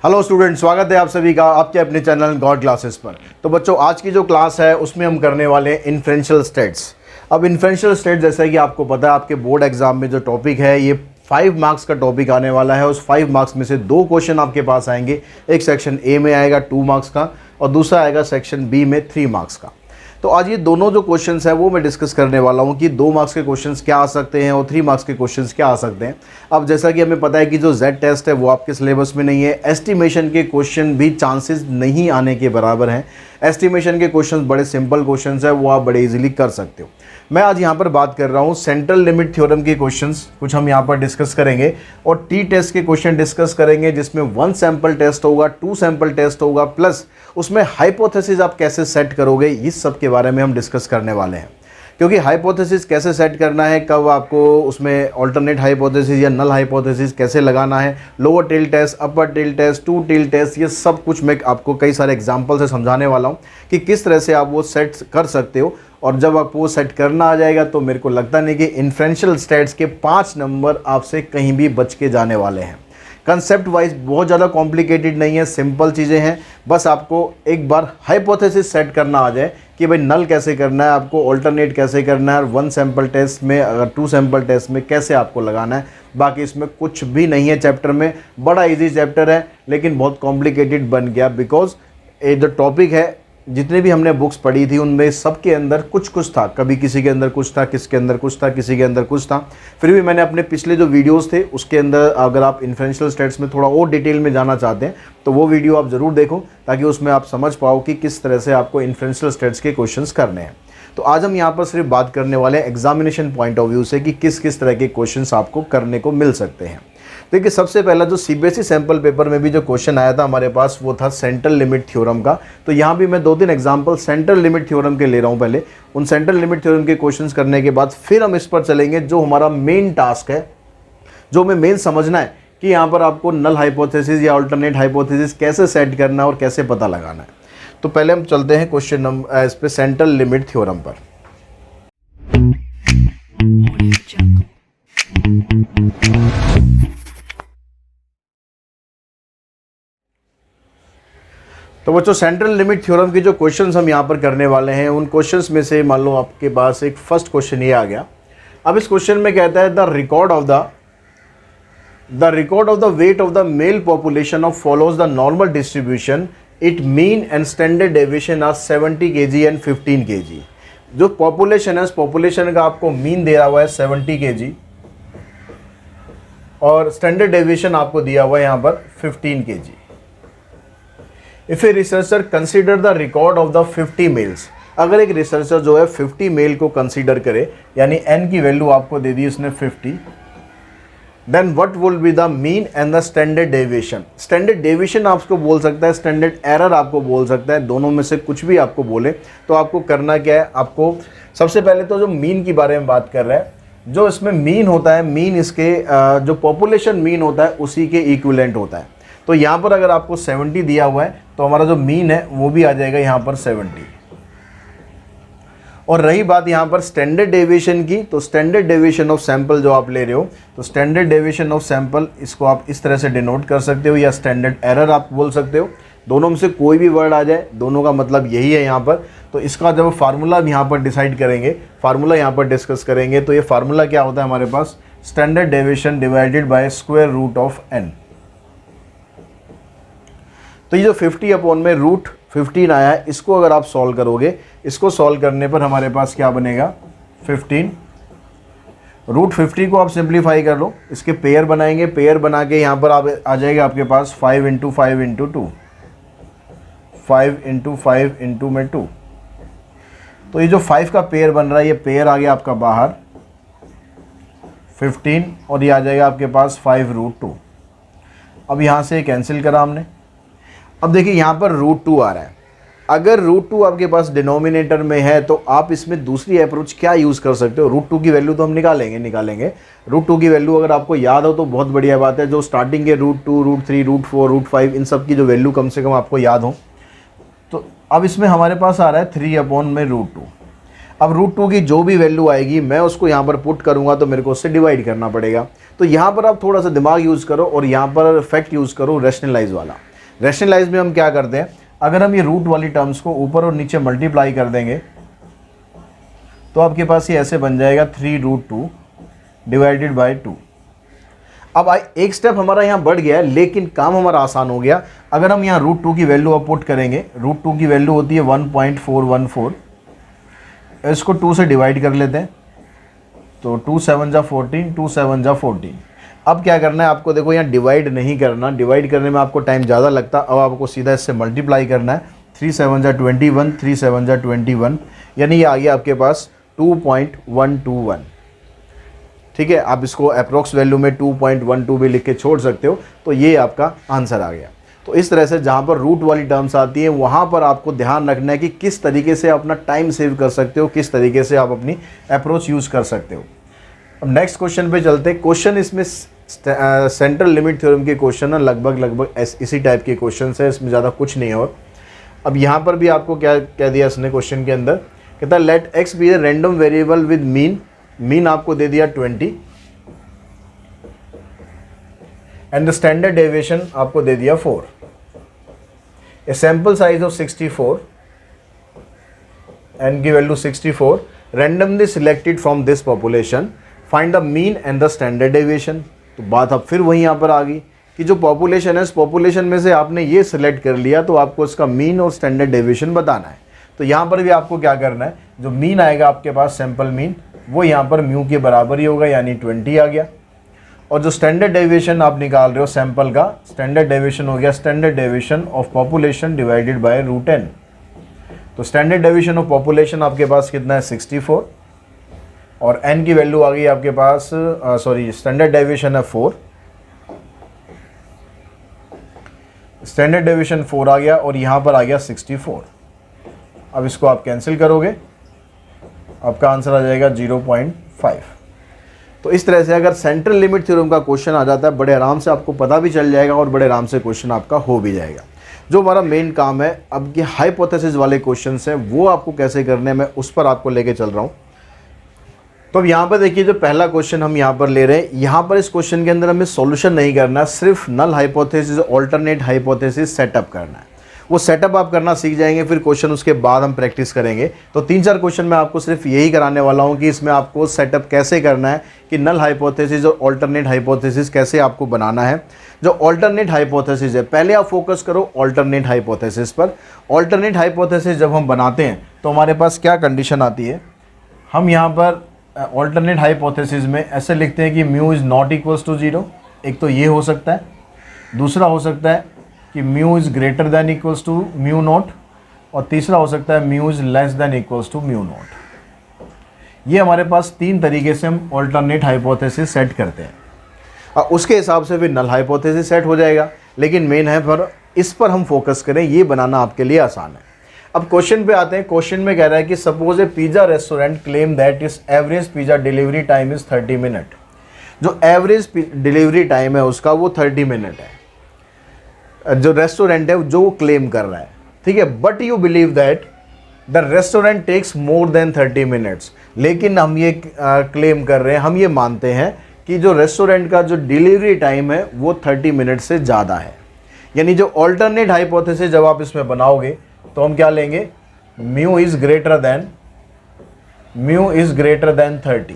Hello student, स्वागत है आप सभी का आपके अपने चैनल गॉड क्लासेस पर। तो बच्चों, आज की जो क्लास है उसमें हम करने वाले हैं इन्फ्रेंशियल स्टेट्स। अब इन्फ्रेंशियल स्टेट्स जैसा कि आपको पता है, आपके बोर्ड एग्जाम में जो टॉपिक है ये 5 मार्क्स का टॉपिक आने वाला है। उस 5 मार्क्स में से 2 क्वेश्चन आपके पास आएंगे। एक सेक्शन ए में आएगा 2 मार्क्स का और दूसरा आएगा सेक्शन बी में 3 मार्क्स का। तो आज ये दोनों जो क्वेश्चंस है वो मैं डिस्कस करने वाला हूँ कि 2 मार्क्स के क्वेश्चंस क्या आ सकते हैं और 3 मार्क्स के क्वेश्चंस क्या आ सकते हैं। अब जैसा कि हमें पता है कि जो जेड टेस्ट है वो आपके सिलेबस में नहीं है। एस्टिमेशन के क्वेश्चन भी चांसेस नहीं आने के बराबर हैं। एस्टिमेशन के क्वेश्चंस बड़े सिंपल क्वेश्चंस है, वो आप बड़े इजीली कर सकते हो। मैं आज यहाँ पर बात कर रहा हूँ सेंट्रल लिमिट थ्योरम के क्वेश्चंस कुछ हम यहाँ पर डिस्कस करेंगे और टी टेस्ट के क्वेश्चन डिस्कस करेंगे, जिसमें 1 सैंपल टेस्ट होगा, 2 सैंपल टेस्ट होगा, प्लस उसमें हाइपोथेसिस आप कैसे सेट करोगे, इस सब के बारे में हम डिस्कस करने वाले हैं। क्योंकि हाइपोथेसिस कैसे सेट करना है, कब आपको उसमें ऑल्टरनेट हाइपोथेसिस या नल हाइपोथेसिस कैसे लगाना है, lower tail test, upper tail test, two tail test, ये सब कुछ मैं आपको कई सारे एग्जांपल से समझाने वाला हूँ कि किस तरह से आप वो सेट कर सकते हो। और जब आपको वो सेट करना आ जाएगा तो मेरे को लगता नहीं कि इन्फ्रेंशियल स्टेट्स के 5 नंबर आपसे कहीं भी बच के जाने वाले हैं। कंसेप्ट वाइज बहुत ज़्यादा कॉम्प्लिकेटेड नहीं है, सिंपल चीज़ें हैं। बस आपको एक बार हाइपोथेसिस सेट करना आ जाए कि भाई नल कैसे करना है, आपको ऑल्टरनेट कैसे करना है, और 1 सैंपल टेस्ट में अगर 2 सैंपल टेस्ट में कैसे आपको लगाना है। बाकी इसमें कुछ भी नहीं है चैप्टर में। बड़ा इजी चैप्टर है लेकिन बहुत कॉम्प्लिकेटेड बन गया, बिकॉज ये जो टॉपिक है, जितने भी हमने बुक्स पढ़ी थी उनमें सबके अंदर कुछ कुछ था। कभी किसी के अंदर कुछ था, किसके अंदर कुछ था, किसी के अंदर कुछ था। फिर भी मैंने अपने पिछले जो वीडियोस थे उसके अंदर, अगर आप इन्फ्रेंशियल स्टेट्स में थोड़ा और डिटेल में जाना चाहते हैं तो वो वीडियो आप ज़रूर देखो, ताकि उसमें आप समझ पाओ कि किस तरह से आपको इन्फ्रेंशियल स्टेट्स के क्वेश्चंस करने हैं। तो आज हम यहाँ पर सिर्फ बात करने वाले हैं एग्जामिनेशन पॉइंट ऑफ व्यू से कि किस किस तरह के क्वेश्चंस आपको करने को मिल सकते हैं। देखिए, सबसे पहला जो सीबीएसई सैंपल पेपर में भी जो क्वेश्चन आया था हमारे पास, वो था सेंट्रल लिमिट थ्योरम का। तो यहाँ भी मैं 2-3 एग्जांपल सेंट्रल लिमिट थ्योरम के ले रहा हूँ। पहले उन सेंट्रल लिमिट थ्योरम के क्वेश्चंस करने के बाद फिर हम इस पर चलेंगे जो हमारा मेन टास्क है, जो हमें मेन समझना है कि यहाँ पर आपको नल हाइपोथेसिस या अल्टरनेट हाइपोथेसिस कैसे सेट करना है और कैसे पता लगाना है। तो पहले हम चलते हैं क्वेश्चन नंबर इस पे सेंट्रल लिमिट थ्योरम पर। तो बच्चों, सेंट्रल लिमिट थ्योरम की जो क्वेश्चंस हम यहाँ पर करने वाले हैं, उन क्वेश्चंस में से मान लो आपके पास एक फर्स्ट क्वेश्चन ये आ गया। अब इस क्वेश्चन में कहता है the record of the weight of the male population of follows the normal distribution, it mean and standard deviation are 70 kg and 15 kg। जो पॉपुलेशन है, उस पॉपुलेशन का आपको मीन दिया हुआ है 70 kg और स्टैंडर्ड डेविएशन आपको दिया हुआ है यहाँ पर 15 kg। If a researcher consider the record of the 50 males, अगर एक रिसर्चर जो है 50 मेल को कंसीडर करे, यानी n की वैल्यू आपको दे दी उसने 50, then what will be the mean and the standard deviation. Standard deviation आपको बोल सकता है, स्टैंडर्ड एरर आपको बोल सकता है, दोनों में से कुछ भी आपको बोले। तो आपको करना क्या है, आपको सबसे पहले तो जो मीन के बारे में बात कर रहा है, जो इसमें मीन होता है, मीन इसके जो पॉपुलेशन मीन होता है उसी के इक्विवेलेंट होता है। तो यहाँ पर अगर आपको 70 दिया हुआ है तो हमारा जो मीन है वो भी आ जाएगा यहाँ पर 70। और रही बात यहाँ पर स्टैंडर्ड डेविएशन की, तो स्टैंडर्ड डेविएशन ऑफ सैंपल जो आप ले रहे हो, तो स्टैंडर्ड डेविएशन ऑफ सैंपल इसको आप इस तरह से डिनोट कर सकते हो, या स्टैंडर्ड एरर आप बोल सकते हो। दोनों में से कोई भी वर्ड आ जाए, दोनों का मतलब यही है यहाँ पर। तो इसका जब फार्मूला यहाँ पर डिसाइड करेंगे, फार्मूला यहाँ पर डिस्कस करेंगे, तो ये फार्मूला क्या होता है हमारे पास, standard deviation divided by square root of n। तो ये जो 50 अपॉन में रूट 15 आया है, इसको अगर आप सॉल्व करोगे, इसको सॉल्व करने पर हमारे पास क्या बनेगा 15। रूट 50 को आप सिंप्लीफाई कर लो, इसके पेयर बनाएंगे, पेयर बना के यहाँ पर आप आ जाएगा आपके पास 5 × 5 × 2, 5 × 5 × में 2। तो ये जो 5 का पेयर बन रहा है, ये पेयर आ गया आपका बाहर 15, और ये आ जाएगा आपके पास 5√2। अब यहाँ से कैंसिल करा हमने। अब देखिए यहाँ पर √2 आ रहा है। अगर √2 आपके पास डिनोमिनेटर में है तो आप इसमें दूसरी अप्रोच क्या यूज़ कर सकते हो। √2 की वैल्यू तो हम निकालेंगे। √2 की वैल्यू अगर आपको याद हो तो बहुत बढ़िया बात है। जो स्टार्टिंग के √2, √3, √4, √5 इन सब की जो वैल्यू कम से कम आपको याद हो। तो अब इसमें हमारे पास आ रहा है 3 अपॉन में √2। अब √2 की जो भी वैल्यू आएगी मैं उसको यहाँ पर पुट करूँगा तो मेरे को उससे डिवाइड करना पड़ेगा। तो यहाँ पर आप थोड़ा सा दिमाग यूज़ करो और यहाँ पर फैक्ट यूज़ करो रैशनलाइज वाला। रैशनलाइज में हम क्या करते हैं, अगर हम ये रूट वाली टर्म्स को ऊपर और नीचे मल्टीप्लाई कर देंगे तो आपके पास ये ऐसे बन जाएगा 3√2 डिवाइडेड बाय 2। अब एक स्टेप हमारा यहाँ बढ़ गया है, लेकिन काम हमारा आसान हो गया। अगर हम यहाँ √2 की वैल्यू अब पुट करेंगे, √2 की वैल्यू होती है 1.414, इसको 2 से डिवाइड कर लेते हैं तो 2 7 जा 14, 2 7 जा 14। अब क्या करना है आपको, देखो यहाँ डिवाइड नहीं करना, डिवाइड करने में आपको टाइम ज़्यादा लगता, अब आपको सीधा इससे मल्टीप्लाई करना है। 3 7 जा 21, 3 7 जा 21, यानी ये आ गया आपके पास 2.121। ठीक है, आप इसको अप्रोक्स वैल्यू में 2.12 भी लिख के छोड़ सकते हो, तो ये आपका आंसर आ गया। तो इस तरह से जहाँ पर रूट वाली टर्म्स आती है वहाँ पर आपको ध्यान रखना है कि किस तरीके से अपना टाइम सेव कर सकते हो, किस तरीके से आप अपनी अप्रोच यूज़ कर सकते हो। अब नेक्स्ट क्वेश्चन पे चलते हैं। क्वेश्चन इसमें सेंट्रल लिमिट थ्योरम के क्वेश्चन है, लगभग इसी टाइप के क्वेश्चन है, इसमें ज़्यादा कुछ नहीं है। और अब यहाँ पर भी आपको क्या कह दिया इसने क्वेश्चन के अंदर, कहता है let X be a random variable with mean आपको दे दिया 20 एंड द स्टैंडर्ड डेविएशन आपको दे दिया 4, a sample size of 64, n की value 64, randomly selected from this population, find the mean and the standard deviation. तो बात अब फिर वहीं यहाँ पर आ गई कि जो पॉपुलेशन है, इस पॉपुलेशन में से आपने ये सिलेक्ट कर लिया तो आपको इसका मीन और स्टैंडर्ड डेविएशन बताना है। तो यहाँ पर भी आपको क्या करना है, जो मीन आएगा आपके पास सैंपल मीन, वो यहाँ पर म्यू के बराबर ही होगा, यानी 20 आ गया। और जो स्टैंडर्ड डेविएशन आप निकाल रहे हो सैंपल का, स्टैंडर्ड डेविएशन हो गया standard deviation of population divided by √n। तो स्टैंडर्ड डेविएशन ऑफ पॉपुलेशन आपके पास कितना है 64, और n की वैल्यू आ गई आपके पास, स्टैंडर्ड डेविएशन है 4, स्टैंडर्ड डेविएशन 4 आ गया और यहाँ पर आ गया 64। अब इसको आप कैंसिल करोगे, आपका आंसर आ जाएगा 0.5। तो इस तरह से अगर सेंट्रल लिमिट थ्योरम का क्वेश्चन आ जाता है, बड़े आराम से आपको पता भी चल जाएगा और बड़े आराम से क्वेश्चन आपका हो भी जाएगा। जो हमारा मेन काम है अब ये हाइपोथेसिस वाले क्वेश्चंस हैं, वो आपको कैसे करने हैं मैं उस पर आपको लेके चल रहा हूँ। तो अब यहाँ पर देखिए, जो पहला क्वेश्चन हम यहाँ पर ले रहे हैं, यहाँ पर इस क्वेश्चन के अंदर हमें सॉल्यूशन नहीं करना, सिर्फ null hypothesis alternate hypothesis setup करना है। वो सेटअप आप करना सीख जाएंगे, फिर क्वेश्चन उसके बाद हम प्रैक्टिस करेंगे। तो 3-4 क्वेश्चन मैं आपको सिर्फ यही कराने वाला हूँ कि इसमें आपको सेटअप कैसे करना है, कि नल हाइपोथेसिस और ऑल्टरनेट हाइपोथेसिस कैसे आपको बनाना है। जो ऑल्टरनेट हाइपोथेसिस है, पहले आप फोकस करो ऑल्टरनेट हाइपोथेसिस पर। ऑल्टरनेट हाइपोथेसिस जब हम बनाते हैं तो हमारे पास क्या कंडीशन आती है, हम यहाँ पर ऑल्टरनेट हाइपोथेसिस में ऐसे लिखते हैं कि mu is not equals to 0। एक तो ये हो सकता है, दूसरा हो सकता है कि mu is greater than equals to mu not, और तीसरा हो सकता है mu is less than equals to mu not. ये हमारे पास 3 तरीके से हम ऑल्टरनेट हाइपोथेसिस सेट करते हैं, और उसके हिसाब से फिर नल हाइपोथेसिस सेट हो जाएगा। लेकिन मेन है पर इस पर हम फोकस करें, ये बनाना आपके लिए आसान है। अब क्वेश्चन पे आते हैं। क्वेश्चन में कह रहा है कि suppose A pizza restaurant claim that is average pizza delivery time is 30 minute. जो एवरेज डिलीवरी टाइम है उसका वो 30 मिनट है, जो रेस्टोरेंट है जो वो क्लेम कर रहा है, ठीक है। But you believe that the restaurant takes more than 30 minutes. लेकिन हम ये क्लेम कर रहे हैं, हम ये मानते हैं कि जो रेस्टोरेंट का जो डिलीवरी टाइम है वो 30 मिनट से ज़्यादा है। यानी जो ऑल्टरनेट हाइपोथेसिस जब आप इसमें बनाओगे तो हम क्या लेंगे, म्यू इज़ ग्रेटर देन 30।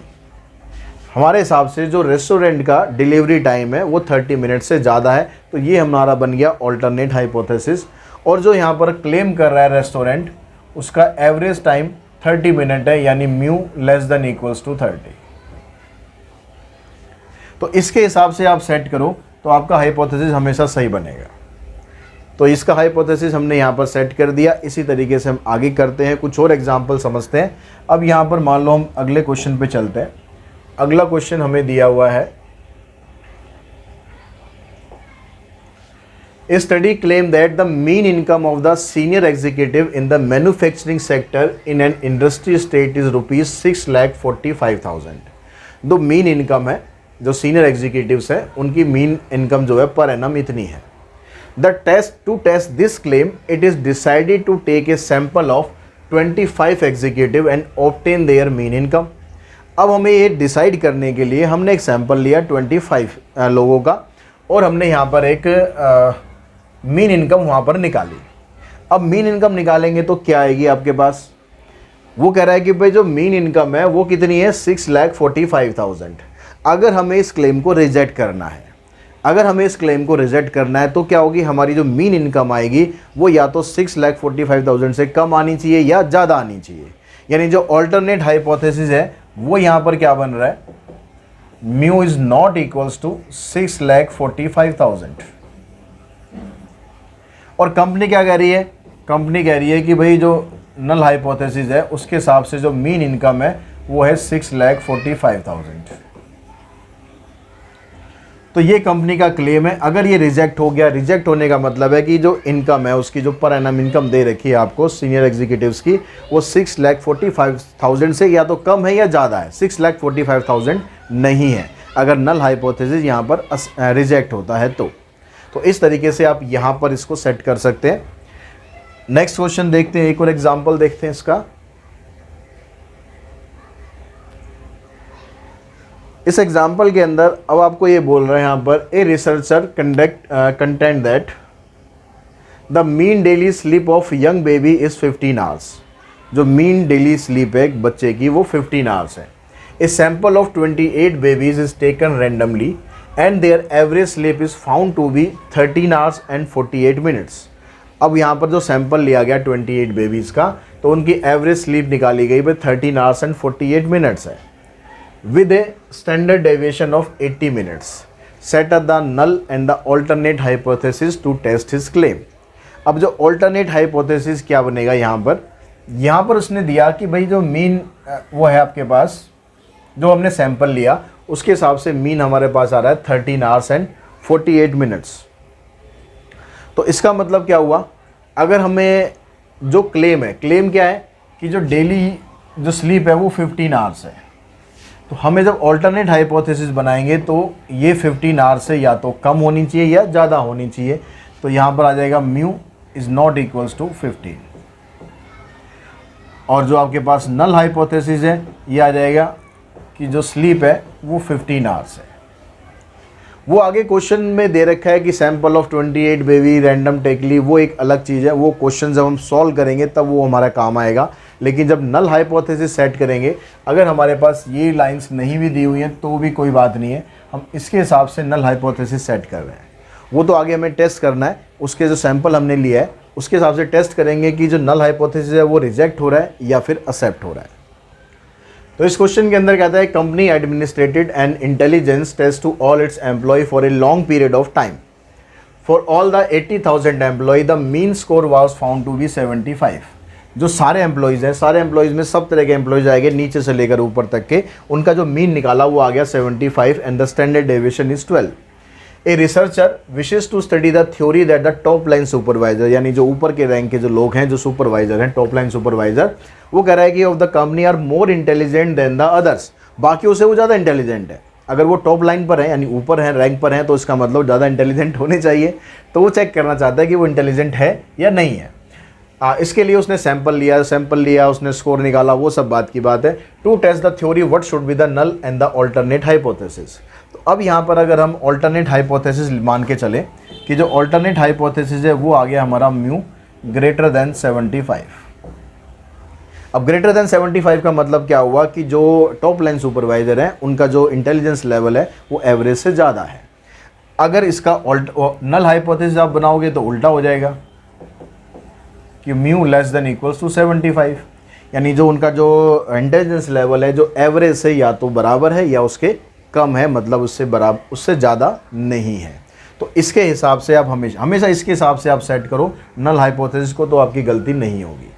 हमारे हिसाब से जो रेस्टोरेंट का डिलीवरी टाइम है वो 30 मिनट से ज़्यादा है, तो ये हमारा बन गया ऑल्टरनेट हाइपोथेसिस। और जो यहाँ पर क्लेम कर रहा है रेस्टोरेंट, उसका एवरेज टाइम 30 मिनट है, यानी mu less than equals to 30। तो इसके हिसाब से आप सेट करो तो आपका हाइपोथेसिस हमेशा सही बनेगा। तो इसका हाइपोथेसिस हमने यहाँ पर सेट कर दिया। इसी तरीके से हम आगे करते हैं, कुछ और एग्जांपल समझते हैं। अब यहाँ पर मान लो हम अगले क्वेश्चन पे चलते हैं। अगला क्वेश्चन हमें दिया हुआ है, A study claimed that the mean income of the senior executive in the manufacturing sector in an industry state is rupees 6,45,000। जो मीन इनकम है, जो सीनियर एग्जीक्यूटिव्स हैं, उनकी मीन इनकम जो है पर एनम इतनी है। The test to test this claim, it is decided to take a sample of 25 executive and obtain their mean income। अब हमें ये डिसाइड करने के लिए हमने एक सैंपल लिया 25 लोगों का, और हमने यहाँ पर एक मीन इनकम वहाँ पर निकाली। अब मीन इनकम निकालेंगे तो क्या आएगी आपके पास, वो कह रहा है कि भाई जो मीन इनकम है वो कितनी है 6,45,000। अगर हमें इस क्लेम को रिजेक्ट करना है, अगर हमें इस क्लेम को रिजेक्ट करना है तो क्या होगी, हमारी जो मीन इनकम आएगी वो या तो 6,45,000 से कम आनी चाहिए या ज़्यादा आनी चाहिए। यानी जो ऑल्टरनेट हाइपोथेसिस है वो यहाँ पर क्या बन रहा है, mu is not equals to 6,45,000। और कंपनी क्या कह रही है, कंपनी कह रही है कि भाई जो नल हाइपोथेसिस है उसके हिसाब से जो मीन इनकम है वो है 6,45,000। तो ये कंपनी का क्लेम है। अगर ये रिजेक्ट हो गया, रिजेक्ट होने का मतलब है कि जो इनकम है उसकी जो पर एनम इनकम दे रखी है आपको सीनियर एग्जीक्यूटिव्स की, वो 6,45,000 से या तो कम है या ज़्यादा है, 6,45,000 नहीं है अगर नल हाइपोथेसिस यहाँ पर रिजेक्ट होता है तो इस तरीके से आप यहाँ पर इसको सेट कर सकते हैं। नेक्स्ट क्वेश्चन देखते हैं, एक और एग्जाम्पल देखते हैं इसका। इस एग्जाम्पल के अंदर अब आपको ये बोल रहे हैं यहाँ पर, a researcher content that the mean daily sleep of young baby is 15 hours. जो मीन डेली स्लीप है एक बच्चे की वो 15 आवर्स है। A sample of 28 babies is taken randomly and their average sleep is found to be 13 hours and 48 minutes. अब यहाँ पर जो सैंपल लिया गया 28 बेबीज़ का, तो उनकी एवरेज स्लीप निकाली गई भाई 13 आवर्स एंड 48 मिनट्स है, with a standard deviation of 80 minutes. Set up the null and the alternate hypothesis to test his claim. अब जो alternate hypothesis क्या बनेगा यहाँ पर उसने दिया कि भाई जो मीन वो है आपके पास, जो हमने सैंपल लिया उसके हिसाब से मीन हमारे पास आ रहा है 13 आवर्स एंड 48 मिनट्स। तो इसका मतलब क्या हुआ, अगर हमें जो क्लेम है, क्लेम क्या है कि जो डेली जो स्लीप है वो 15 आवर्स है, तो हमें जब ऑल्टरनेट हाइपोथेसिस बनाएंगे तो ये 15 आवर्स से या तो कम होनी चाहिए या ज़्यादा होनी चाहिए। तो यहाँ पर आ जाएगा mu is not equals to 15। और जो आपके पास नल हाइपोथेसिस है ये आ जाएगा कि जो स्लीप है वो 15 आवर्स है। वो आगे क्वेश्चन में दे रखा है कि सैंपल ऑफ 28 बेबी रैंडम टेकली, वो एक अलग चीज़ है, वो क्वेश्चन जब हम सॉल्व करेंगे तब वो हमारा काम आएगा। लेकिन जब नल हाइपोथेसिस सेट करेंगे, अगर हमारे पास ये लाइंस नहीं भी दी हुई हैं तो भी कोई बात नहीं है, हम इसके हिसाब से नल हाइपोथेसिस सेट कर रहे हैं। वो तो आगे हमें टेस्ट करना है, उसके जो सैंपल हमने लिया है उसके हिसाब से टेस्ट करेंगे कि जो नल हाइपोथेसिस है वो रिजेक्ट हो रहा है या फिर एक्सेप्ट हो रहा है। तो इस क्वेश्चन के अंदर कहता है company administrated an intelligence test to all its employ for a long period of time. For all the 80,000 employ the mean score was found to be 75। जो सारे एम्प्लॉयज़ हैं, सारे एम्प्लॉयज़ में सब तरह के एम्प्लॉयज़ आएंगे नीचे से लेकर ऊपर तक के, उनका जो मीन निकाला वो आ गया 75 and the standard deviation is 12। A researcher wishes to study the theory that the top line supervisor, यानी जो ऊपर के रैंक के जो लोग हैं, जो सुपरवाइजर हैं, टॉप लाइन सुपरवाइजर, वो कह रहा है कि of the company are more intelligent than the others. बाकियों से वो ज़्यादा इंटेलिजेंट है। अगर वो टॉप लाइन पर है यानी ऊपर है, रैंक पर है, तो इसका मतलब ज़्यादा इंटेलिजेंट होने चाहिए। तो वो चेक करना चाहता है कि वो इंटेलिजेंट है या नहीं है। इसके लिए उसने सैंपल लिया, उसने स्कोर निकाला, वो सब बात की बात है। To test the theory what should be the null and the alternate hypothesis. तो अब यहाँ पर अगर हम ऑल्टरनेट हाइपोथेसिस मान के चले कि जो ऑल्टरनेट हाइपोथेसिस है वो आ गया हमारा म्यू ग्रेटर देन 75। अब ग्रेटर देन 75 का मतलब क्या हुआ कि जो टॉप लाइन सुपरवाइजर हैं उनका जो इंटेलिजेंस लेवल है वो एवरेज से ज़्यादा है। अगर इसका नल हाइपोथेसिस आप बनाओगे तो उल्टा हो जाएगा कि mu less than equals to 75, यानी जो उनका जो इंटेलिजेंस लेवल है जो एवरेज से या तो बराबर है या उसके कम है, मतलब उससे ज़्यादा नहीं है। तो इसके हिसाब से आप हमेशा इसके हिसाब से आप सेट करो नल हाइपोथेसिस को, तो आपकी गलती नहीं होगी।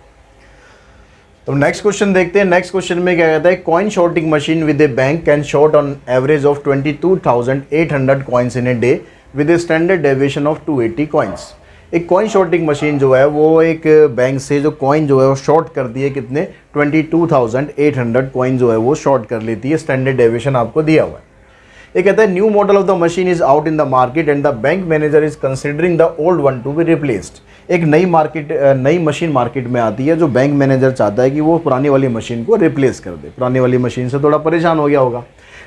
तो नेक्स्ट क्वेश्चन देखते हैं। नेक्स्ट क्वेश्चन में क्या कहता है, coin sorting machine with a bank can sort on average of 22,800 coins in a day with a standard deviation of 280 coins. एक कॉइन शॉर्टिंग मशीन जो है वो एक बैंक से जो कॉइन जो है वो शॉर्ट कर दिए, कितने 22,800 कॉइन जो है वो शॉर्ट कर लेती है। स्टैंडर्ड डेविएशन आपको दिया हुआ है। ये कहता है new model of the machine is out in the market and the bank manager is considering the old one to be replaced. एक नई मशीन मार्केट में आती है, जो बैंक मैनेजर चाहता है कि वो पुरानी वाली मशीन को रिप्लेस कर दे। पुरानी वाली मशीन से थोड़ा परेशान हो गया होगा,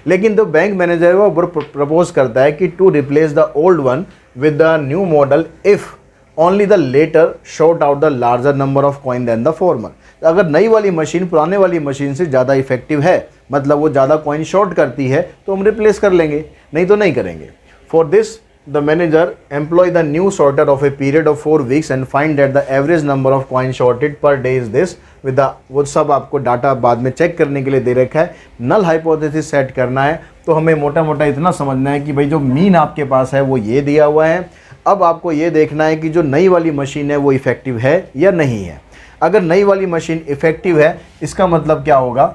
लेकिन जो बैंक मैनेजर है वो प्रपोज करता है कि to replace the old one with the new model if only the latter sort out the larger number of coin than the former. अगर नई वाली मशीन पुराने वाली मशीन से ज़्यादा इफेक्टिव है, मतलब वो ज़्यादा कॉइन शॉर्ट करती है, तो हम रिप्लेस कर लेंगे, नहीं तो नहीं करेंगे। For this the manager employ the new sorter of a period of 4 weeks and find that the average number of coin sorted per day is this with the, वो सब आपको डाटा बाद में चेक करने के लिए दे रखा है। नल हाइपोथेसिस सेट करना है तो हमें मोटा मोटा इतना समझना है कि भाई जो मीन आपके पास है वो ये दिया हुआ है। अब आपको ये देखना है कि जो नई वाली मशीन है वो इफ़ेक्टिव है या नहीं है। अगर नई वाली मशीन इफ़ेक्टिव है, इसका मतलब क्या होगा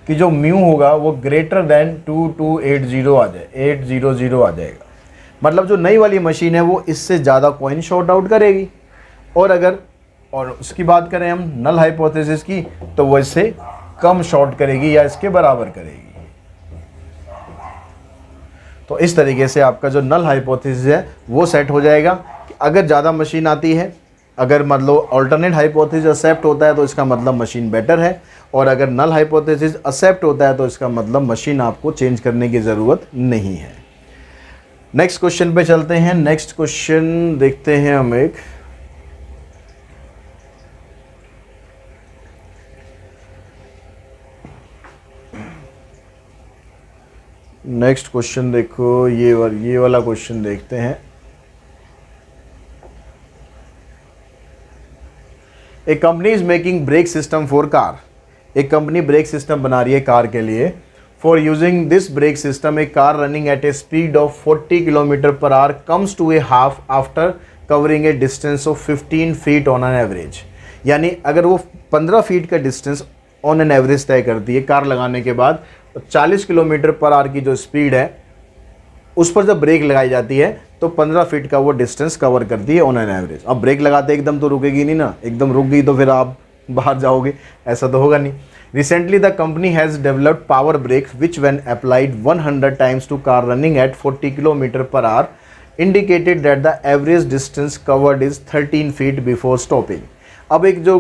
कि जो म्यू होगा वो ग्रेटर देन 2280 आ जाए, 800 आ जाएगा। मतलब जो नई वाली मशीन है वो इससे ज़्यादा कॉइन शॉर्ट आउट करेगी। और उसकी बात करें हम नल हाइपोथेसिस की, तो वो इससे कम शॉर्ट करेगी या इसके बराबर करेगी। तो इस तरीके से आपका जो नल हाइपोथेसिस है वो सेट हो जाएगा कि अगर ज़्यादा मशीन आती है, अगर मतलब अल्टरनेट हाइपोथेसिस एक्सेप्ट होता है तो इसका मतलब मशीन बेटर है, और अगर नल हाइपोथेसिस एक्सेप्ट होता है तो इसका मतलब मशीन आपको चेंज करने की ज़रूरत नहीं है। नेक्स्ट क्वेश्चन पे चलते हैं। नेक्स्ट क्वेश्चन देखते हैं हम एक। नेक्स्ट क्वेश्चन देखो, ये वाला क्वेश्चन देखते हैं। A company is making brake system for car. एक कंपनी ब्रेक सिस्टम बना रही है कार के लिए। For using this brake system a car running at a speed of 40 kilometre per hour comes to a हाफ after covering a distance of 15 feet on an average. यानी अगर वो 15 feet का डिस्टेंस ऑन एन एवरेज तय करती है car लगाने के बाद, 40 किलोमीटर पर आवर की जो स्पीड है उस पर जब ब्रेक लगाई जाती है तो 15 फीट का वो डिस्टेंस कवर करती है ऑन एन एवरेज। अब ब्रेक लगाते एकदम तो रुकेगी नहीं ना, एकदम रुक गई तो फिर आप बाहर जाओगे, ऐसा तो होगा नहीं। Recently the company has developed power brakes which when applied 100 times to car running at 40 kilometre per hour indicated that the average distance covered is 13 feet before stopping. अब एक जो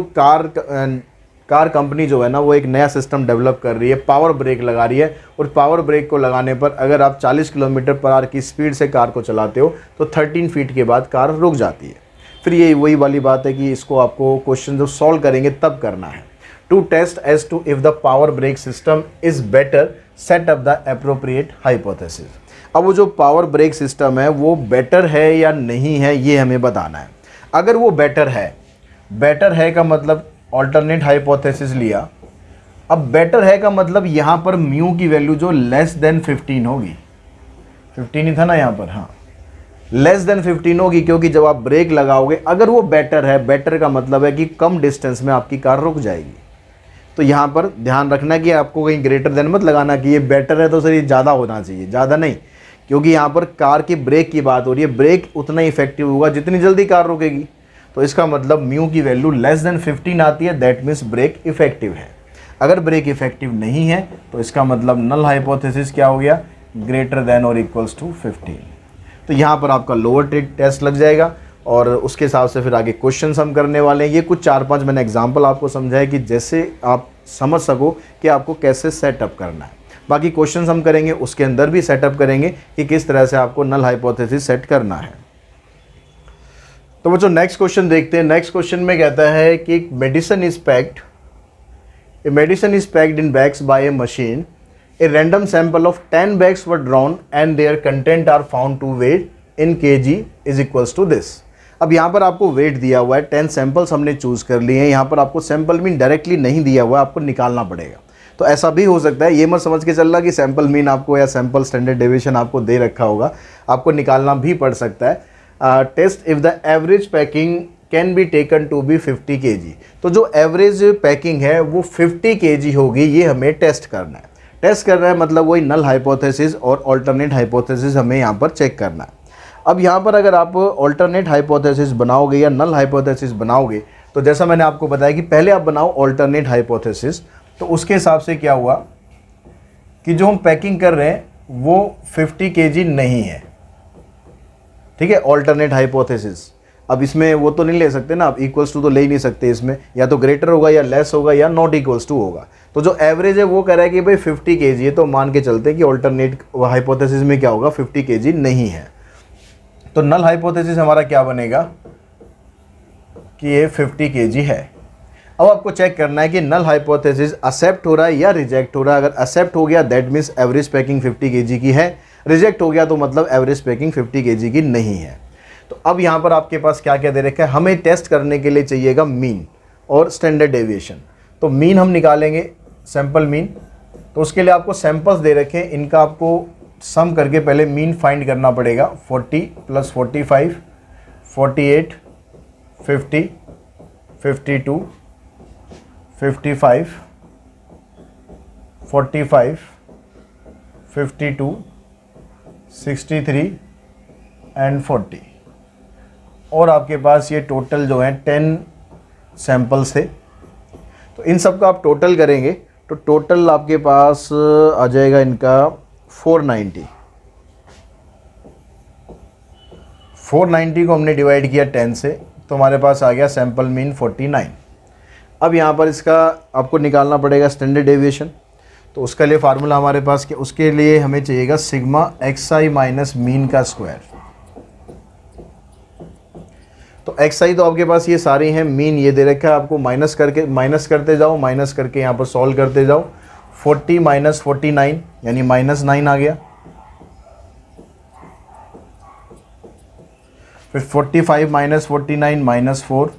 कार कंपनी जो है ना वो एक नया सिस्टम डेवलप कर रही है, पावर ब्रेक लगा रही है, और पावर ब्रेक को लगाने पर अगर आप 40 किलोमीटर पर आवर की स्पीड से कार को चलाते हो तो 13 फीट के बाद कार रुक जाती है। फिर ये वही वाली बात है कि इसको आपको क्वेश्चन जब सॉल्व करेंगे तब करना है। To test as to if the power brake system is better set up the appropriate hypothesis. अब वो जो पावर ब्रेक सिस्टम है वो बेटर है या नहीं है ये हमें बताना है। अगर वो बेटर है का मतलब ऑल्टरनेट हाइपोथेसिस लिया। अब बेटर है का मतलब यहाँ पर म्यू की वैल्यू जो लेस देन 15 होगी, 15 ही था ना यहाँ पर, हाँ लेस देन 15 होगी, क्योंकि जब आप ब्रेक लगाओगे अगर वो बेटर है, बेटर का मतलब है कि कम डिस्टेंस में आपकी कार रुक जाएगी। तो यहाँ पर ध्यान रखना कि आपको कहीं ग्रेटर देन मत लगाना कि ये बेटर है तो सर ये ज़्यादा होना चाहिए, ज़्यादा नहीं, क्योंकि यहाँ पर कार की ब्रेक की बात हो रही है। ब्रेक उतना ही इफेक्टिव होगा जितनी जल्दी कार रुकेगी। तो इसका मतलब म्यू की वैल्यू लेस देन 15 आती है, दैट मीन्स ब्रेक इफेक्टिव है। अगर ब्रेक इफेक्टिव नहीं है तो इसका मतलब नल हाइपोथेसिस क्या हो गया, ग्रेटर देन और इक्वल्स टू 15। तो यहाँ पर आपका लोअर टेस्ट लग जाएगा और उसके हिसाब से फिर आगे क्वेश्चन हम करने वाले हैं। ये कुछ 4-5 मैंने एग्जाम्पल आपको समझाया कि जैसे आप समझ सको कि आपको कैसे सेटअप करना है। बाकी क्वेश्चन हम करेंगे उसके अंदर भी सेटअप करेंगे कि किस तरह से आपको नल हाइपोथेसिस सेट करना है। तो बच्चों नेक्स्ट क्वेश्चन देखते हैं। नेक्स्ट क्वेश्चन में कहता है कि medicine is packed in bags by a machine. A random sample of 10 bags were drawn and their content are found to weight in kg is equals to this। अब यहाँ पर आपको वेट दिया हुआ है, 10 सैंपल्स हमने चूज़ कर लिए हैं। यहाँ पर आपको सैंपल मीन डायरेक्टली नहीं दिया हुआ है, आपको निकालना पड़ेगा। तो ऐसा भी हो सकता है, ये मत समझ के चल रहा कि सैंपल मीन आपको या सैंपल स्टैंडर्ड डेविएशन आपको दे रखा होगा, आपको निकालना भी पड़ सकता है। Test if the average packing can be taken to be 50 kg। तो जो एवरेज पैकिंग है वो 50 kg होगी, ये हमें टेस्ट करना है। टेस्ट कर रहा है मतलब वही नल हाइपोथेसिस और ऑल्टरनेट हाइपोथेसिस हमें यहाँ पर चेक करना है। अब यहाँ पर अगर आप ऑल्टरनेट हाइपोथेसिस बनाओगे या नल हाइपोथेसिस बनाओगे तो जैसा मैंने आपको बताया कि पहले आप बनाओ ऑल्टरनेट हाइपोथेसिस। तो उसके हिसाब से क्या हुआ कि जो हम पैकिंग कर रहे हैं वो 50 kg नहीं है, ठीक है, ऑल्टरनेट हाइपोथेसिस। अब इसमें वो तो नहीं ले सकते ना, आप इक्वल्स टू तो ले ही नहीं सकते, इसमें या तो ग्रेटर होगा या लेस होगा या नॉट इक्वल्स टू होगा। तो जो एवरेज है वो कह रहा है कि भाई 50 kg है, तो मान के चलते हैं कि ऑल्टरनेट हाइपोथेसिस में क्या होगा 50 kg नहीं है। तो नल हाइपोथेसिस हमारा क्या बनेगा कि ये 50 kg है। अब आपको चेक करना है कि नल हाइपोथेसिस एक्सेप्ट हो रहा है या रिजेक्ट हो रहा है। अगर एक्सेप्ट हो गया that means average packing 50 kg की है, रिजेक्ट हो गया तो मतलब एवरेज पैकिंग 50 kg की नहीं है। तो अब यहाँ पर आपके पास क्या क्या दे रखा है, हमें टेस्ट करने के लिए चाहिएगा मीन और स्टैंडर्ड डेविएशन। तो मीन हम निकालेंगे, सैंपल मीन। तो उसके लिए आपको सैंपल्स दे रखे हैं, इनका आपको सम करके पहले मीन फाइंड करना पड़ेगा। 40 + 45 48 50 52 55 45 52 63 एंड 40। और आपके पास ये टोटल जो है 10 सैंपल्स थे। तो इन सब का आप टोटल करेंगे तो टोटल आपके पास आ जाएगा इनका 490। 490 को हमने डिवाइड किया 10 से तो हमारे पास आ गया सैंपल मीन 49। अब यहाँ पर इसका आपको निकालना पड़ेगा स्टैंडर्ड डेविएशन। तो उसके लिए फार्मूला हमारे पास कि उसके लिए हमें चाहिएगा सिग्मा xi माइनस मीन का स्क्वायर। तो xi तो आपके पास ये सारी हैं, मीन ये दे रखा है आपको, माइनस करते जाओ, माइनस करके यहाँ पर सॉल्व करते जाओ। 40 - 49 यानी -9 आ गया। फिर 45 - 49 -4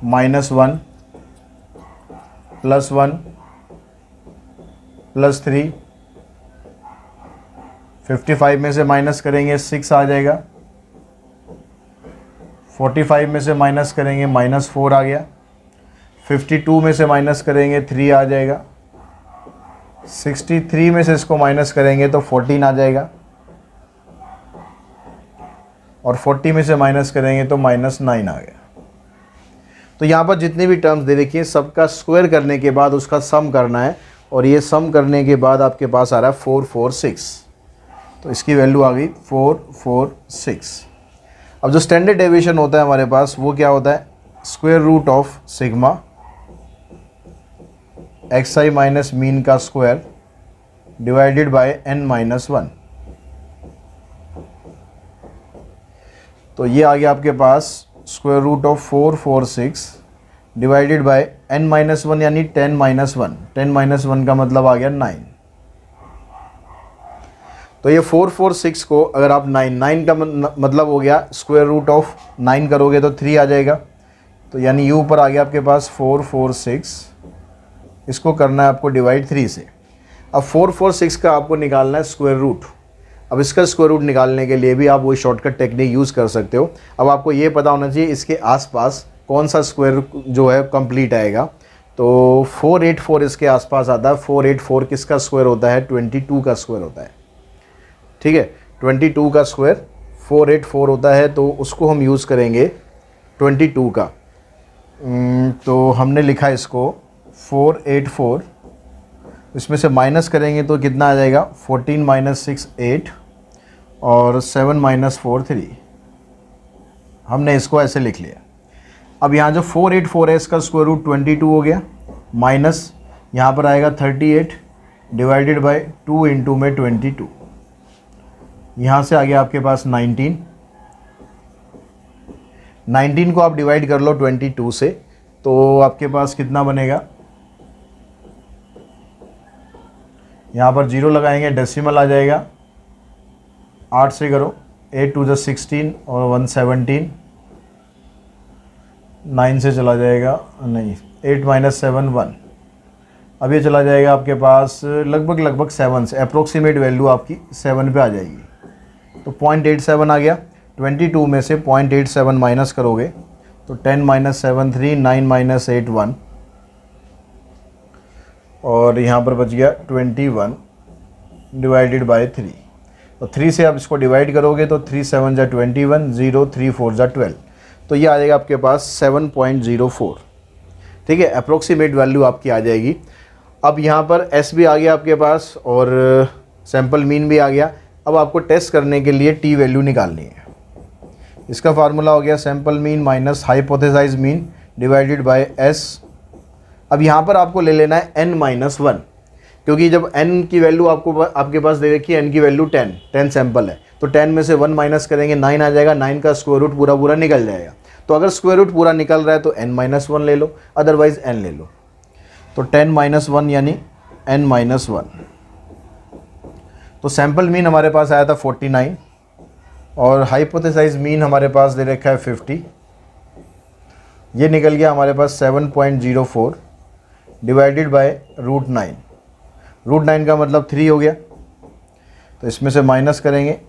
-1 +1 +3। 55 में से माइनस करेंगे 6 आ जाएगा। 45 में से माइनस करेंगे -4 आ गया। 52 में से माइनस करेंगे 3 आ जाएगा। 63 में से इसको माइनस करेंगे तो 14 आ जाएगा। और 40 में से माइनस करेंगे तो -9 आ गया। तो यहाँ पर जितने भी टर्म्स दे रखी हैं सबका स्क्वायर करने के बाद उसका सम करना है, और ये सम करने के बाद आपके पास आ रहा है 446। तो इसकी वैल्यू आ गई 446। अब जो स्टैंडर्ड डेविएशन होता है हमारे पास वो क्या होता है, square root of sigma xi minus mean का स्क्वायर डिवाइडेड बाय n-1। तो ये आ गया आपके पास square root of 446 divided by n-1 यानी 10-1। 10-1 का मतलब आ गया 9। तो ये 446 को अगर आप 9 का मतलब हो गया स्क्वायर रूट ऑफ 9 करोगे तो 3 आ जाएगा। तो यानी ये ऊपर आ गया आपके पास 446। इसको करना है आपको डिवाइड 3 से। अब 446 का आपको निकालना है स्क्वायर रूट। अब इसका स्क्वायर रूट निकालने के लिए भी आप वही शॉर्टकट टेक्निक यूज़ कर सकते हो। अब आपको ये पता होना चाहिए इसके आसपास कौन सा स्क्वायर जो है कंप्लीट आएगा। तो 484 इसके आसपास आता है। 484 किसका स्क्वायर होता है, 22 का स्क्वायर होता है। ठीक है, 22 का स्क्वायर 484 होता है, तो उसको हम यूज़ करेंगे 22 का। तो हमने लिखा इसको 484, इसमें से माइनस करेंगे तो कितना आ जाएगा, 14 - 6 8 और 7 - 4 3। हमने इसको ऐसे लिख लिया। अब यहाँ जो 484 है इसका स्क्वायर रूट 22 हो गया, माइनस यहाँ पर आएगा 38 डिवाइडेड बाय 2 इंटू में 22। यहाँ से आ गया आपके पास 19। 19 को आप डिवाइड कर लो 22 से तो आपके पास कितना बनेगा, यहाँ पर 0 लगाएंगे डेसिमल आ जाएगा। 8 से करो, 8 2 16 और 1 17। 9 से चला जाएगा, नहीं 8 - 7 1। अब ये चला जाएगा आपके पास लगभग 7 से, अप्रोक्सीमेट वैल्यू आपकी 7 पे आ जाएगी। तो 0.87 आ गया। 22 में से 0.87 माइनस करोगे तो 10 - 7 3, 9 - 8 1 और यहाँ पर बच गया 21 डिवाइडेड बाय 3। तो 3 से आप इसको डिवाइड करोगे तो 3 7 = 21, 0 3 4 = 12। तो ये आ जाएगा आपके पास 7.04। ठीक है, अप्रोक्सीमेट वैल्यू आपकी आ जाएगी। अब यहाँ पर एस भी आ गया आपके पास और सैंपल मीन भी आ गया। अब आपको टेस्ट करने के लिए टी वैल्यू निकालनी है। इसका फार्मूला हो गया sample mean minus hypothesised mean divided by S. अब यहाँ पर आपको ले लेना है n-1, क्योंकि जब n की वैल्यू आपके पास दे रखी है, n की वैल्यू 10 सैंपल है, तो 10 में से 1 माइनस करेंगे 9 आ जाएगा, 9 का स्क्वायर रूट पूरा पूरा निकल जाएगा। तो अगर स्क्वायर रूट पूरा निकल रहा है तो n-1 ले लो, अदरवाइज n ले लो। तो 10-1 यानी n-1। तो सैम्पल मीन हमारे पास आया था 49 और हाइपोथेसाइज मीन हमारे पास दे रखा है 50। ये निकल गया हमारे पास 7.04 डिवाइडेड बाय √9। √9 का मतलब 3 हो गया, तो इसमें से माइनस करेंगे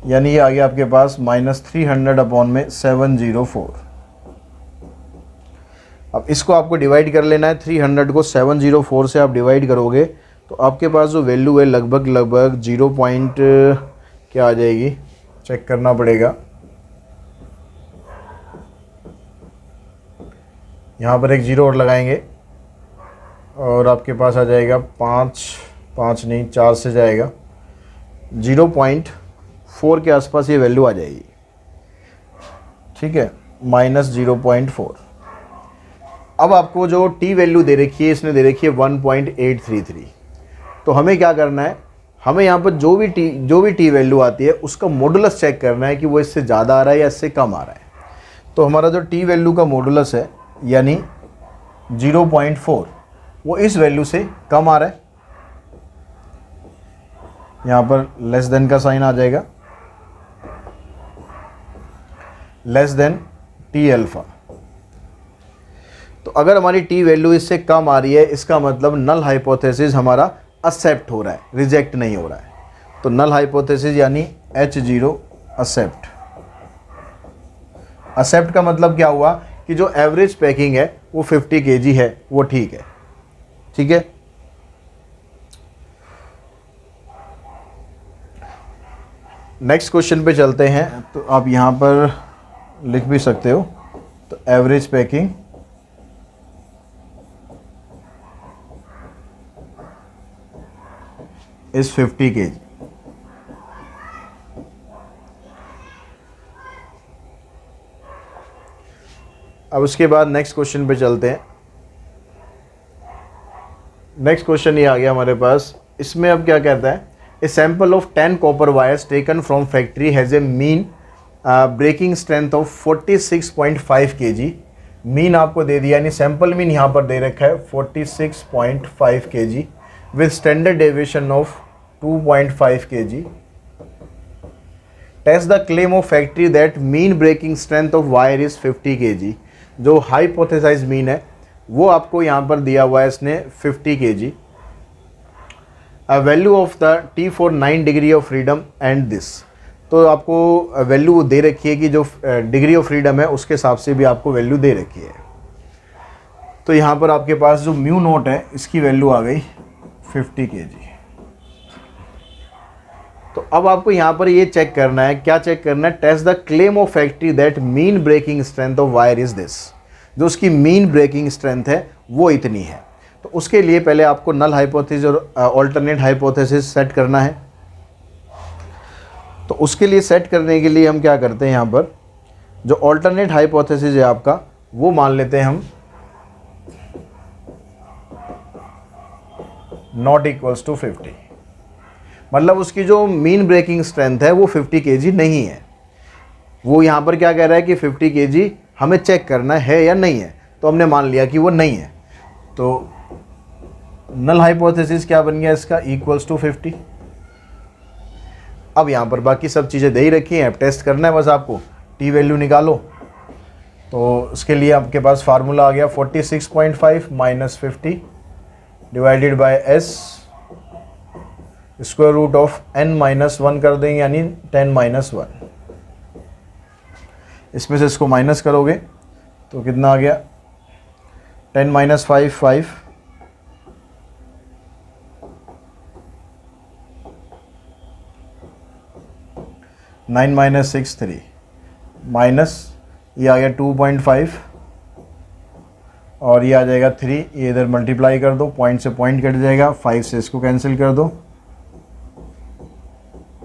यानी ये आ गया आपके पास -300/704। अब इसको आपको डिवाइड कर लेना है, 300 को 704 से आप डिवाइड करोगे तो आपके पास जो वैल्यू है लगभग 0 पॉइंट क्या आ जाएगी, चेक करना पड़ेगा। यहाँ पर एक 0 और लगाएंगे और आपके पास आ जाएगा 5 नहीं 4 से जाएगा 0.4 के आसपास ये वैल्यू आ जाएगी, ठीक है, -0.4। अब आपको जो टी वैल्यू दे रखी है इसने दे रखी है 1.833। तो हमें क्या करना है, हमें यहाँ पर जो भी टी वैल्यू आती है उसका मॉडुलस चेक करना है कि वो इससे ज़्यादा आ रहा है या इससे कम आ रहा है। तो हमारा जो टी वैल्यू का मॉडुलस है यानी 0.4 वो इस वैल्यू से कम आ रहा है, यहाँ पर लेस देन का साइन आ जाएगा, लेस देन टी अल्फ़ा। तो अगर हमारी टी वैल्यू इससे कम आ रही है इसका मतलब नल हाइपोथेसिस हमारा एक्सेप्ट हो रहा है, रिजेक्ट नहीं हो रहा है। तो नल हाइपोथेसिस यानी H0 एक्सेप्ट। एक्सेप्ट का मतलब क्या हुआ कि जो एवरेज पैकिंग है वो 50 kg है, वो ठीक है, ठीक है। नेक्स्ट क्वेश्चन पे चलते हैं, तो आप यहाँ पर लिख भी सकते हो। तो एवरेज पैकिंग इज 50 kg। अब उसके बाद नेक्स्ट क्वेश्चन पे चलते हैं। नेक्स्ट क्वेश्चन ये आ गया हमारे पास, इसमें अब क्या कहता है, a sample of 10 copper wires taken from factory has a mean breaking strength of 46.5 kg। Mean आपको दे दिया, यानी सैंपल मीन यहाँ पर दे रखा है 46.5 kg with standard deviation of 2.5 kg। Test the claim of factory that mean breaking strength of wire is 50 kg। जो hypothesize mean है वो आपको यहाँ पर दिया हुआ है इसने 50 kg। Value of the T for 9 degree of freedom and this. तो आपको वैल्यू दे रखी है कि जो डिग्री ऑफ फ्रीडम है उसके हिसाब से भी आपको वैल्यू दे रखी है। तो यहाँ पर आपके पास जो म्यू नोट है इसकी वैल्यू आ गई 50 kg। तो अब आपको यहाँ पर ये चेक करना है, क्या चेक करना है, test the claim of factory that mean breaking strength of wire is this. जो उसकी मीन ब्रेकिंग स्ट्रेंथ है वो इतनी है। तो उसके लिए पहले आपको नल हाइपोथेसिस और ऑल्टरनेट हाइपोथेसिस सेट करना है। तो उसके लिए सेट करने के लिए हम क्या करते हैं, यहाँ पर जो ऑल्टरनेट हाइपोथेसिस है आपका वो मान लेते हैं हम नॉट इक्वल्स टू 50। मतलब उसकी जो मीन ब्रेकिंग स्ट्रेंथ है वो 50 kg नहीं है। वो यहाँ पर क्या कह रहा है कि 50 kg हमें चेक करना है या नहीं है, तो हमने मान लिया कि वो नहीं है। तो नल हाइपोथेसिस क्या बन गया इसका, इक्वल्स टू 50। अब यहाँ पर बाकी सब चीज़ें दे ही रखी हैं, अब टेस्ट करना है बस आपको, टी वैल्यू निकालो। तो उसके लिए आपके पास फार्मूला आ गया 46.5 - 50 divided by S square root of n-1 कर देंगे यानी 10-1। इसमें से इसको माइनस करोगे तो कितना आ गया 10 - 5 5 9 - 6 3 माइनस ये आ गया 2.5 और ये आ जाएगा 3। ये इधर मल्टीप्लाई कर दो, पॉइंट से पॉइंट कट जाएगा, 5 से इसको कैंसिल कर दो।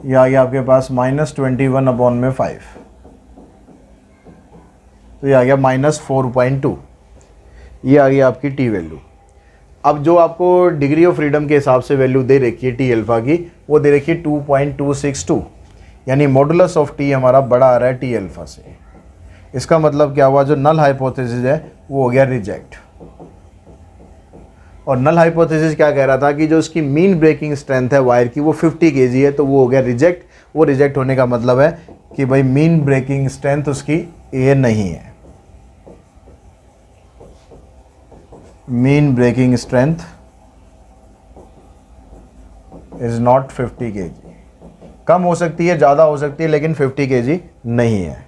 ये आ गया आपके पास -21/5। तो ये आ गया -4.2। ये आ गया आपकी टी वैल्यू। अब जो आपको डिग्री ऑफ फ्रीडम के हिसाब से वैल्यू दे रखी है टी अल्फ़ा की, वो दे रखी है 2.262, यानी मॉडुलस ऑफ टी हमारा बड़ा आ रहा है टी अल्फ़ा से। इसका मतलब क्या हुआ, जो नल हाइपोथेसिस है वो हो गया रिजेक्ट। और नल हाइपोथेसिस क्या कह रहा था कि जो इसकी मीन ब्रेकिंग स्ट्रेंथ है वायर की वो 50 kg है, तो वो हो गया रिजेक्ट। वो रिजेक्ट होने का मतलब है कि भाई मीन ब्रेकिंग स्ट्रेंथ उसकी ये नहीं है, mean breaking strength is not 50 kg। कम हो सकती है, ज़्यादा हो सकती है, लेकिन 50 kg नहीं है।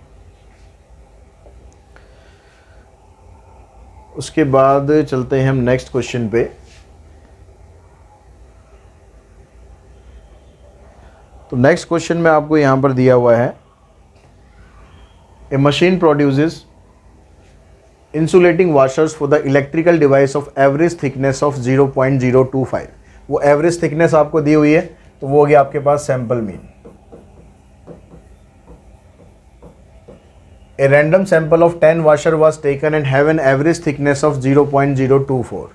उसके बाद चलते हैं हम नेक्स्ट क्वेश्चन पे। तो नेक्स्ट क्वेश्चन में आपको यहाँ पर दिया हुआ है, a machine produces insulating washers for the electrical device of average thickness of 0.025। वो एवरेज थिकनेस आपको दी हुई है, तो वो हो गया आपके पास sample mean. A random sample of 10 washer was taken and have an average thickness of 0.024।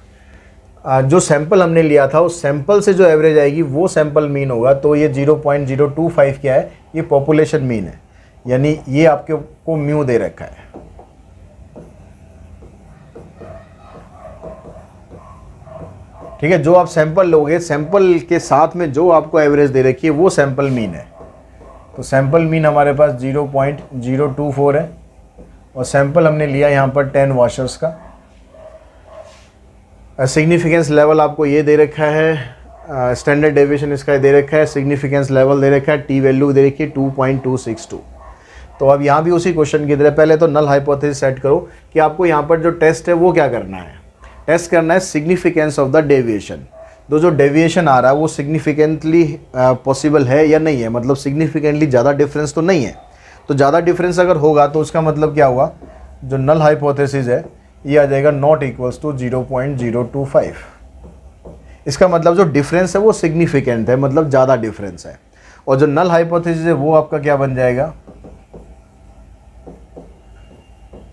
जो सैंपल हमने लिया था उस सैंपल से जो एवरेज आएगी वो सैंपल मीन होगा। तो ये 0.025 क्या है, ये पॉपुलेशन मीन है, यानी ये आपके को म्यू दे रखा है। ठीक है, जो आप सैंपल लोगे, सैंपल के साथ में जो आपको एवरेज दे रखी है वो सैंपल मीन है। तो सैंपल मीन हमारे पास 0.024 है और सैंपल हमने लिया यहाँ पर 10 वॉशर्स का। सिग्निफिकेंस लेवल आपको ये दे रखा है, स्टैंडर्ड डेविएशन इसका दे रखा है, सिग्निफिकेंस लेवल दे रखा है, टी वैल्यू दे रखी है 2.262। तो अब यहाँ भी उसी क्वेश्चन की तरह पहले तो नल हाइपोथेसिस सेट करो कि आपको यहाँ पर जो टेस्ट है वो क्या करना है, टेस्ट करना है सिग्निफिकेंस ऑफ द डेविएशन। जो डेविएशन आ रहा है वो सिग्निफिकेंटली पॉसिबल है या नहीं है, मतलब सिग्निफिकेंटली ज़्यादा डिफरेंस तो नहीं है। तो ज़्यादा डिफरेंस अगर होगा तो उसका मतलब क्या हुआ, जो नल हाइपोथेसिस है ये आ जाएगा नॉट इक्वल्स टू 0.025। इसका मतलब जो डिफरेंस है वो सिग्निफिकेंट है, मतलब ज़्यादा डिफरेंस है। और जो नल हाइपोथेसिस है वो आपका क्या बन जाएगा,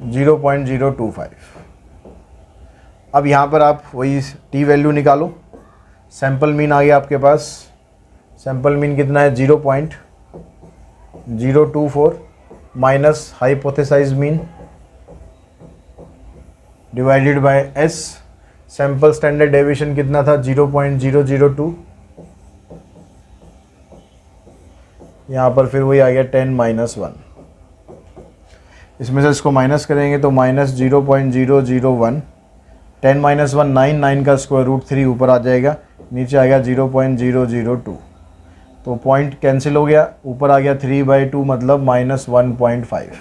0.025। अब यहाँ पर आप वही टी वैल्यू निकालो। सैंपल मीन आ गया आपके पास, सैंपल मीन कितना है 0.024 minus hypothesised mean divided by S. Sample standard deviation कितना था 0.002, यहाँ पर फिर वही आ गया 10-1। इसमें से इसको माइनस करेंगे तो माइनस 0.001, 10-1 9, 9 का स्क्वायर रूट 3 ऊपर आ जाएगा, नीचे आ गया 0.002। तो पॉइंट कैंसिल हो गया, ऊपर आ गया 3/2 मतलब -1.5।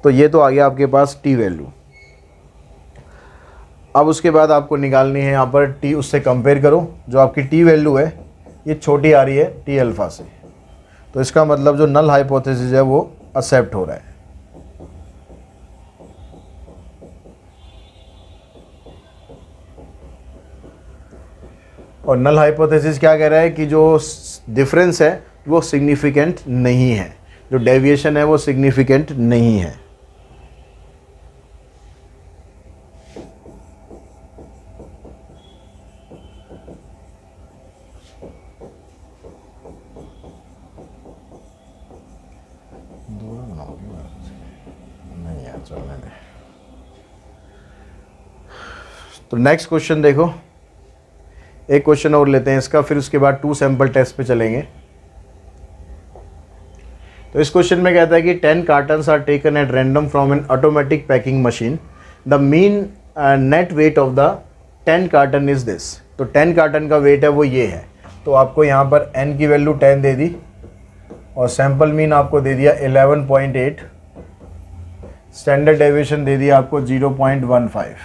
तो ये तो आ गया आपके पास टी वैल्यू। अब उसके बाद आपको निकालनी है यहाँ पर टी, उससे कंपेयर करो। जो आपकी टी वैल्यू है ये छोटी आ रही है टी अल्फ़ा से, तो इसका मतलब जो नल हाइपोथेसिस है वो एक्सेप्ट हो रहा है। और नल हाइपोथेसिस क्या कह रहा है कि जो डिफरेंस है वो सिग्निफिकेंट नहीं है, जो डेविएशन है वो सिग्निफिकेंट नहीं है। नहीं यार, चलने दे। तो नेक्स्ट क्वेश्चन देखो, एक क्वेश्चन और लेते हैं इसका, फिर उसके बाद 2 सैंपल टेस्ट पे चलेंगे। तो इस क्वेश्चन में कहता है कि 10 cartons are taken at random from an automatic packing machine, the mean net weight of the 10 carton is this. तो 10 कार्टन का वेट है वो ये है। तो आपको यहाँ पर n की वैल्यू 10 दे दी और सैंपल मीन आपको दे दिया 11.8, स्टैंडर्ड डेविएशन दे दिया आपको 0.15।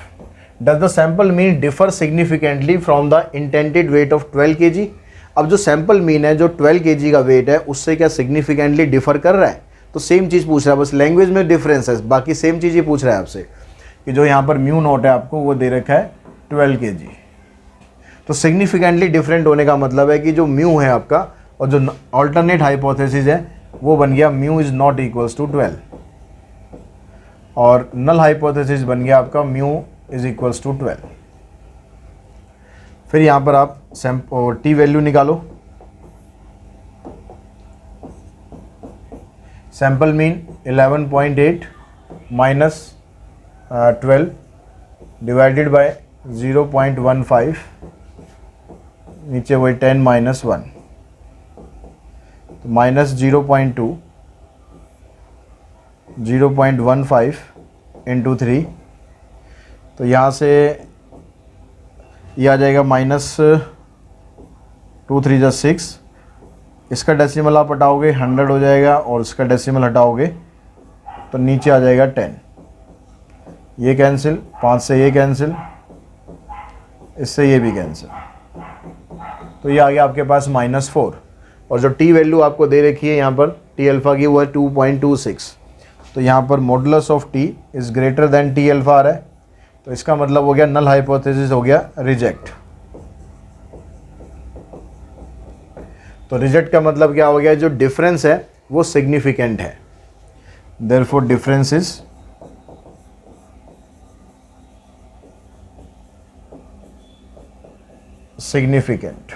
Does the sample mean differ significantly from the intended weight of 12 kg? अब जो सैंपल मीन है जो 12 kg का वेट है उससे क्या सिग्निफिकेंटली डिफर कर रहा है? तो सेम चीज़ पूछ रहा है, बस लैंग्वेज में डिफरेंस है, बाकी सेम चीज़ ही पूछ रहा है आपसे कि जो यहाँ पर म्यू नोट है आपको वो दे रखा है 12 kg। तो सिग्निफिकेंटली डिफरेंट होने का मतलब है कि जो म्यू है आपका और जो ऑल्टरनेट हाइपोथेसिस है वो बन गया mu is not equals to 12 और नल हाइपोथेसिस बन गया आपका म्यू इज इक्वल्स टू 12। फिर यहाँ पर आप टी वैल्यू निकालो। Sample mean 11.8 minus 12 divided by 0.15, नीचे वही 10 माइनस 1, तो माइनस 0.2, 0.15 इंटू 3, तो यहाँ से ये आ जाएगा माइनस 2 3 जा 6। इसका डेसिमल आप हटाओगे 100 हो जाएगा, और इसका डेसिमल हटाओगे तो नीचे आ जाएगा 10। ये कैंसिल, 5 से ये कैंसिल, इससे ये भी कैंसिल, तो ये आ गया आपके पास -4। और जो टी वैल्यू आपको दे रखी है यहाँ पर टी अल्फ़ा की, वो है 2.26। तो यहाँ पर modulus of t is greater than t alpha आ रहा है, तो इसका मतलब हो गया नल हाइपोथेसिस हो गया रिजेक्ट। तो रिजेक्ट का मतलब क्या हो गया, जो डिफरेंस है वो सिग्निफिकेंट है, देयरफॉर डिफरेंस इज सिग्निफिकेंट।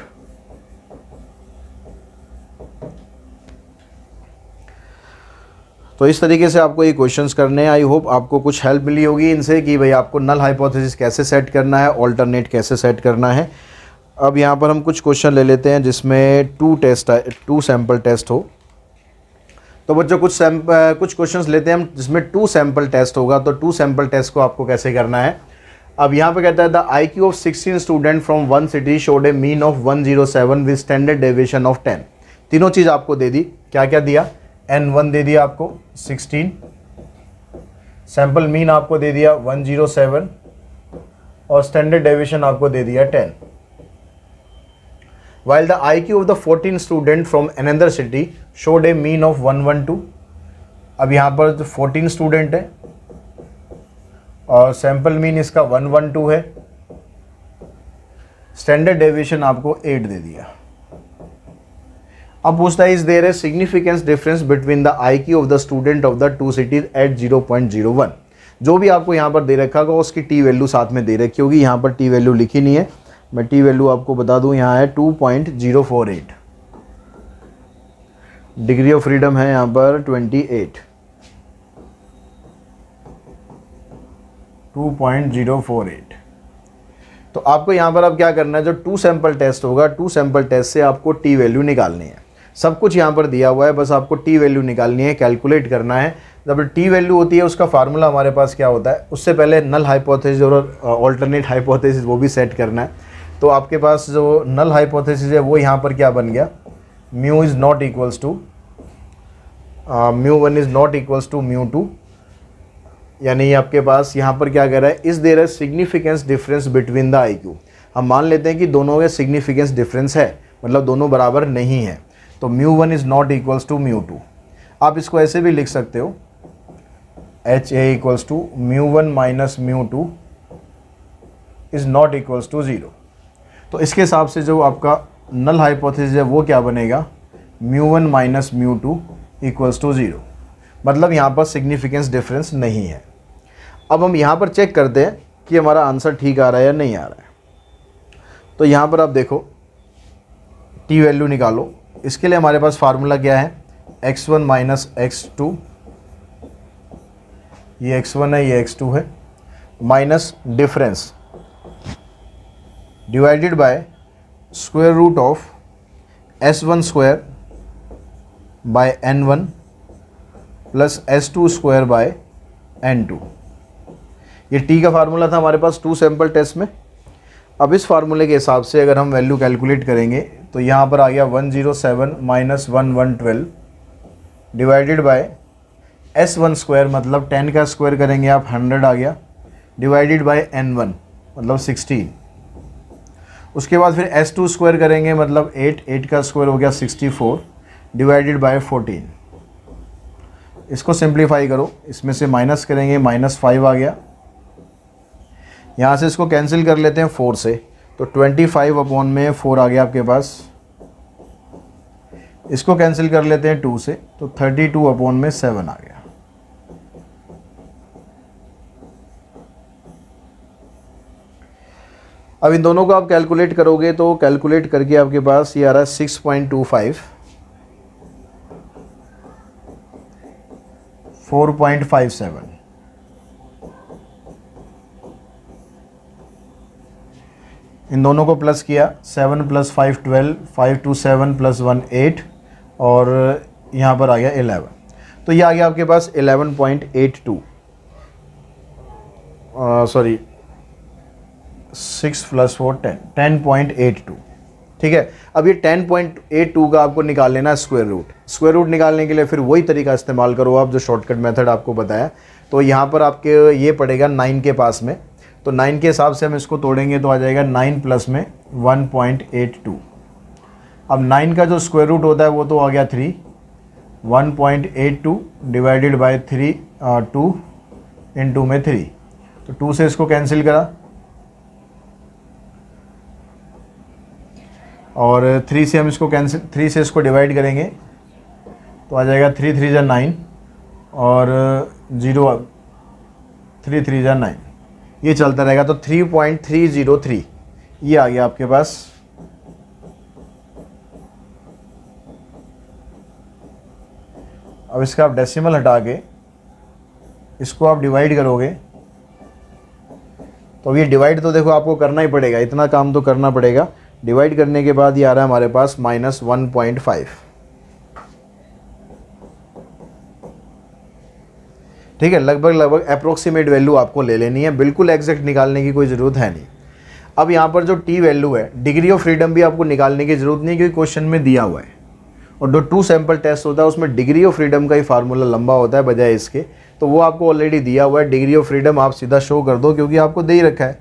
तो इस तरीके से आपको ये क्वेश्चंस करने हैं। आई होप आपको कुछ हेल्प मिली होगी इनसे कि भाई आपको नल हाइपोथेसिस कैसे सेट करना है, ऑल्टरनेट कैसे सेट करना है। अब यहाँ पर हम कुछ क्वेश्चन ले लेते हैं जिसमें 2 सैम्पल टेस्ट हो। तो बच्चों कुछ क्वेश्चंस लेते हैं हम जिसमें 2 सैम्पल टेस्ट होगा। तो 2 सैम्पल टेस्ट को आपको कैसे करना है। अब यहाँ पे कहता है the IQ of 16 student from 1 city showed A mean of 107 with standard deviation of 10। तीनों चीज़ आपको दे दी, क्या क्या दिया, N1 दे दिया आपको 16, सैम्पल मीन आपको दे दिया 107, और स्टैंडर्ड डेविएशन आपको दे दिया 10। While the IQ of the 14 student from another city showed a mean of 112। अब यहाँ पर जो 14 स्टूडेंट है और सैम्पल मीन इसका 112 है, स्टैंडर्ड डेविएशन आपको 8 दे दिया। अब पूछता है is there a significance difference between the IQ of the student of the 2 cities at 0.01। जो भी आपको यहाँ पर दे रखा होगा उसकी टी वैल्यू साथ में दे रखी होगी। यहाँ पर टी वैल्यू लिखी नहीं है, मैं टी वैल्यू आपको बता दूं, यहाँ है 2.048। डिग्री ऑफ फ्रीडम है यहाँ पर 28, 2.048। तो आपको यहाँ पर अब क्या करना है, जो 2 सैम्पल टेस्ट होगा, 2 सैम्पल टेस्ट से आपको टी वैल्यू निकालनी है। सब कुछ यहाँ पर दिया हुआ है, बस आपको टी वैल्यू निकालनी है, कैलकुलेट करना है। जब टी वैल्यू होती है उसका फार्मूला हमारे पास क्या होता है, उससे पहले नल हाइपोथेसिस और ऑल्टरनेट हाइपोथेसिस वो भी सेट करना है। तो आपके पास जो नल हाइपोथेसिस है वो यहाँ पर क्या बन गया, mu is not equals to μ1 is not equals to μ2, यानी आपके पास यहाँ पर क्या कह रहा है, is there a significance difference between the IQ। हम मान लेते हैं कि दोनों के सिग्निफिकेंस डिफरेंस है, मतलब दोनों बराबर नहीं है, तो μ1 इज़ नॉट इक्वल्स टू μ2। आप इसको ऐसे भी लिख सकते हो, HA equals to μ1 minus μ2 is not equals to 0। तो इसके हिसाब से जो आपका नल हाइपोथेसिस है वो क्या बनेगा, μ1 माइनस μ2 इक्वल्स टू 0, मतलब यहाँ पर सिग्निफिकेंस डिफरेंस नहीं है। अब हम यहाँ पर चेक करते हैं कि हमारा आंसर ठीक आ रहा है या नहीं आ रहा है। तो यहाँ पर आप देखो टी वैल्यू निकालो। इसके लिए हमारे पास फार्मूला क्या है, x1 माइनस x2, ये x1 है ये x2 है, minus difference divided by square root of s1 square by n1 plus s2 square by n2। ये t का फार्मूला था हमारे पास 2 सैम्पल टेस्ट में। अब इस फार्मूले के हिसाब से अगर हम वैल्यू कैलकुलेट करेंगे तो यहाँ पर आ गया 107 minus 1112 divided by s1 square, मतलब 10 का स्क्वायर करेंगे आप 100 आ गया, डिवाइडेड बाय n1 मतलब 16। उसके बाद फिर s2 स्क्वायर करेंगे मतलब 8 का स्क्वायर हो गया 64 डिवाइडेड बाय 14। इसको सिंप्लीफाई करो, इसमें से माइनस करेंगे -5 आ गया, यहाँ से इसको कैंसिल कर लेते हैं 4 से, तो 25 अपॉन में 4 आ गया आपके पास। इसको कैंसिल कर लेते हैं 2 से, तो 32 अपॉन में 7 आ गया। अब इन दोनों को आप कैलकुलेट करोगे तो कैलकुलेट करके आपके पास ये आ रहा है 6.25, 4.57, इन दोनों को प्लस किया 7 + 5 12, 5 2 7 + 1 8 और यहाँ पर आ गया 11, तो ये आ गया आपके पास 11.82, सॉरी 6 + 4 10, 10.82। ठीक है, अब ये 10.82 का आपको निकाल लेना है स्क्वायर रूट। स्क्वायर रूट निकालने के लिए फिर वही तरीका इस्तेमाल करो आप जो शॉर्टकट मेथड आपको बताया। तो यहाँ पर आपके ये पड़ेगा 9 के पास में, तो 9 के हिसाब से हम इसको तोड़ेंगे तो आ जाएगा 9 प्लस में 1.82। अब 9 का जो स्क्वायर रूट होता है वो तो आ गया 3, 1.82 डिवाइडेड बाय 3, 2 इंटू में 3, तो 2 से इसको कैंसिल करा और 3 से हम इसको कैंसिल, 3 से इसको डिवाइड करेंगे तो आ जाएगा 3 3 = 9 और 0 3 3 = 9, ये चलता रहेगा। तो 3.303 ये आ गया आपके पास। अब इसका आप डेसिमल हटा के इसको आप डिवाइड करोगे तो ये डिवाइड तो देखो आपको करना ही पड़ेगा, इतना काम तो करना पड़ेगा। डिवाइड करने के बाद ये आ रहा है हमारे पास -1.5। ठीक है, लगभग अप्रोक्सीमेट वैल्यू आपको ले लेनी है, बिल्कुल एग्जैक्ट निकालने की कोई ज़रूरत है नहीं। अब यहाँ पर जो टी वैल्यू है, डिग्री ऑफ फ्रीडम भी आपको निकालने की ज़रूरत नहीं क्योंकि क्वेश्चन में दिया हुआ है, और जो 2 सैंपल टेस्ट होता है उसमें डिग्री ऑफ फ्रीडम का ही फार्मूला लंबा होता है बजाय इसके, तो वो आपको ऑलरेडी दिया हुआ है। डिग्री ऑफ फ्रीडम आप सीधा शो कर दो क्योंकि आपको दे ही रखा है।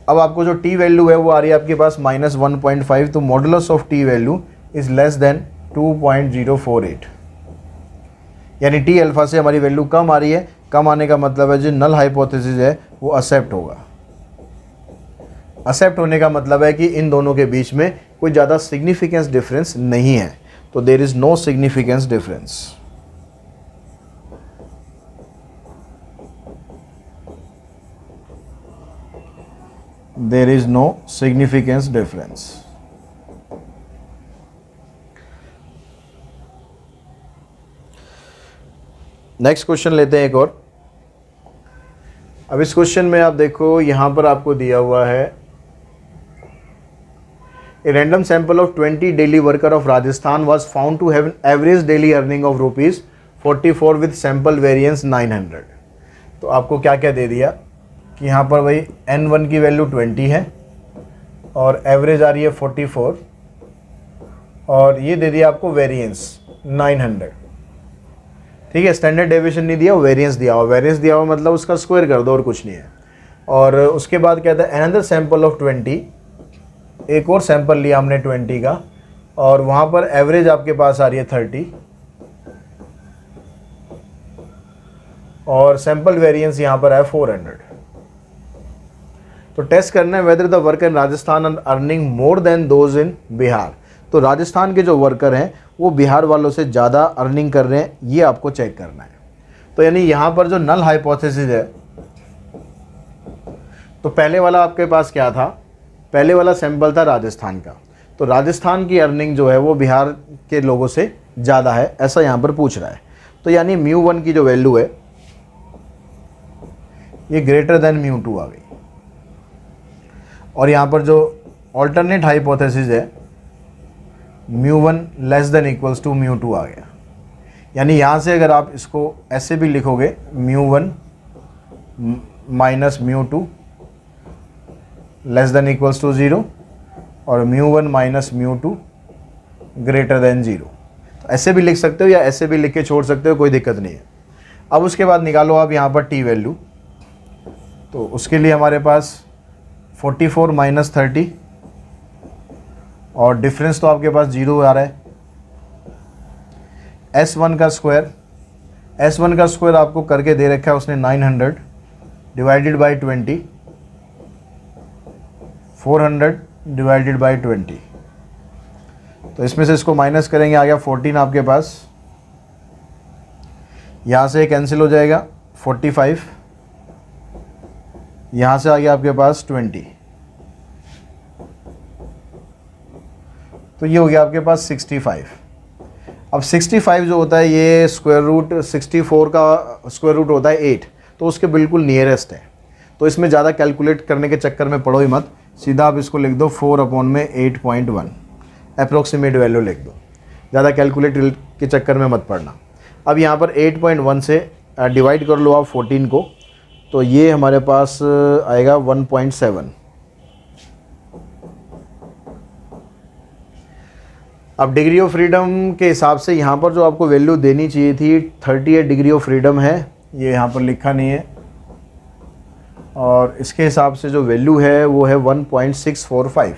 अब आपको जो टी वैल्यू है वो आ रही है आपके पास -1.5, तो modulus of T value is less than 2.048, यानी टी अल्फा से हमारी वैल्यू कम आ रही है। कम आने का मतलब है जो नल हाइपोथेसिस है वो एक्सेप्ट होगा। एक्सेप्ट होने का मतलब है कि इन दोनों के बीच में कोई ज़्यादा सिग्निफिकेंस डिफरेंस नहीं है, तो there is no significance difference. There is no significance difference. Next question लेते हैं एक और। अब इस क्वेश्चन में आप देखो यहाँ पर आपको दिया हुआ है a random sample of 20 daily worker of Rajasthan was found to have an average daily earning of ₹44 with sample variance 900। तो आपको क्या क्या दे दिया कि यहाँ पर भाई N1 की वैल्यू 20 है और एवरेज आ रही है 44 और ये दे दिया आपको वेरिएंस 900। ठीक है, स्टैंडर्ड डेविएशन नहीं दिया, वेरिएंस दिया हुआ। वेरिएंस दिया हुआ मतलब उसका स्क्वायर कर दो और कुछ नहीं है। और उसके बाद कहता है अनदर सैंपल ऑफ 20, एक और सैंपल लिया हमने 20 का और वहाँ पर एवरेज आपके पास आ रही है 30 और सैंपल वेरिएंस यहाँ पर है 400। तो टेस्ट करना है whether the worker in Rajasthan are earning more than those in Bihar. तो राजस्थान के जो वर्कर हैं वो बिहार वालों से ज़्यादा अर्निंग कर रहे हैं, ये आपको चेक करना है। तो यानी यहाँ पर जो नल हाइपोथेसिस है, तो पहले वाला आपके पास क्या था, पहले वाला सैंपल था राजस्थान का, तो राजस्थान की अर्निंग जो है वो बिहार के लोगों से ज़्यादा है, ऐसा यहाँ पर पूछ रहा है। तो यानी μ1 की जो वैल्यू है ये ग्रेटर देन μ2 आ गई। और यहाँ पर जो ऑल्टरनेट हाइपोथेसिस है μ1 लेस देन इक्वल्स टू μ2 आ गया। यानी यहाँ से अगर आप इसको ऐसे भी लिखोगे μ1 minus μ2 less than equals to 0 और μ1 माइनस μ2 ग्रेटर देन 0, तो ऐसे भी लिख सकते हो या ऐसे भी लिख के छोड़ सकते हो, कोई दिक्कत नहीं है। अब उसके बाद निकालो आप यहाँ पर टी वैल्यू, तो उसके लिए हमारे पास 44 माइनस 30 और डिफरेंस तो आपके पास 0 आ रहा है। S1 का स्क्वायर, S1 का स्क्वायर आपको करके दे रखा है उसने 900 डिवाइडेड बाई 20, 400 डिवाइडेड बाई 20, तो इसमें से इसको माइनस करेंगे, आ गया 14 आपके पास। यहाँ से कैंसिल हो जाएगा 45 यहाँ से आ गया आपके पास 20, तो ये हो गया आपके पास 65। अब 65 जो होता है ये स्क्वायर रूट 64 का स्क्वायर रूट होता है 8, तो उसके बिल्कुल नियरेस्ट है। तो इसमें ज़्यादा कैलकुलेट करने के चक्कर में पड़ो ही मत, सीधा आप इसको लिख दो 4/8.1 अप्रोक्सीमेट वैल्यू लिख दो, ज़्यादा कैलकुलेट के चक्कर में मत पड़ना। अब यहाँ पर 8.1 से डिवाइड कर लो आप 14 को, तो ये हमारे पास आएगा 1.7। अब डिग्री ऑफ फ्रीडम के हिसाब से यहाँ पर जो आपको वैल्यू देनी चाहिए थी 38 डिग्री ऑफ फ्रीडम है, ये यहाँ पर लिखा नहीं है, और इसके हिसाब से जो वैल्यू है वो है 1.645।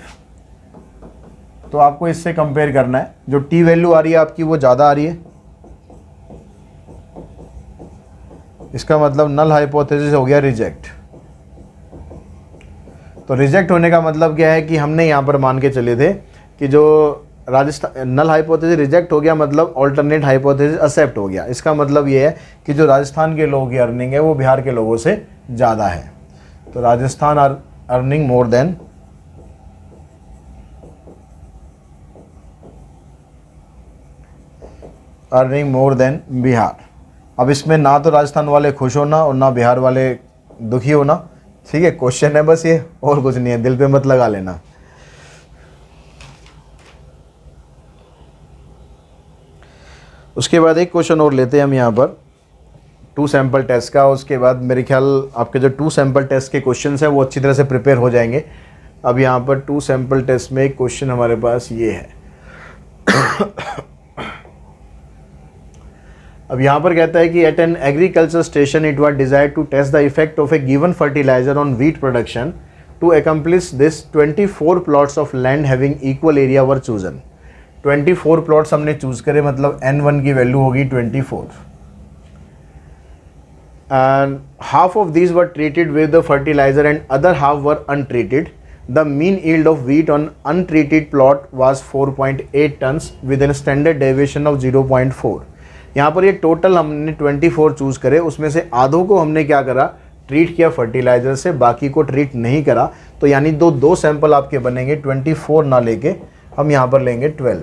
तो आपको इससे कंपेयर करना है, जो टी वैल्यू आ रही है आपकी वो ज़्यादा आ रही है, इसका मतलब नल हाइपोथेसिस हो गया रिजेक्ट। तो रिजेक्ट होने का मतलब क्या है कि हमने यहाँ पर मान के चले थे कि जो राजस्थान नल हाइपोथेसिस रिजेक्ट हो गया, मतलब ऑल्टरनेट हाइपोथेसिस एक्सेप्ट हो गया। इसका मतलब ये है कि जो राजस्थान के लोगों की अर्निंग है वो बिहार के लोगों से ज़्यादा है। तो Rajasthan earning more then Bihar. अब इसमें ना तो राजस्थान वाले खुश होना और ना बिहार वाले दुखी होना, ठीक है, क्वेश्चन है बस ये, और कुछ नहीं है, दिल पे मत लगा लेना। उसके बाद एक क्वेश्चन और लेते हैं हम यहाँ पर 2 सैम्पल टेस्ट का। उसके बाद मेरे ख्याल आपके जो 2 सैम्पल टेस्ट के क्वेश्चन हैं वो अच्छी तरह से प्रिपेयर हो जाएंगे। अब यहाँ पर 2 सैम्पल टेस्ट में एक क्वेश्चन हमारे पास ये है। अब यहाँ पर कहता है कि at an agriculture station it was desired to test the effect of a given fertilizer on wheat production. To accomplish this 24 plots of land having equal area were chosen. 24 plots हमने चूज करे, मतलब N1 की value होगी 24, and half of these were treated with the fertilizer and other half were untreated. The mean yield of wheat on untreated plot was 4.8 turns with an standard deviation of 0.4। यहाँ पर ये total हमने 24 choose करे, उसमें से आधों को हमने क्या करा, ट्रीट किया फर्टिलाइजर से, बाकी को ट्रीट नहीं करा। तो यानी दो सैंपल आपके बनेंगे, 24 ना लेके हम यहाँ पर लेंगे 12,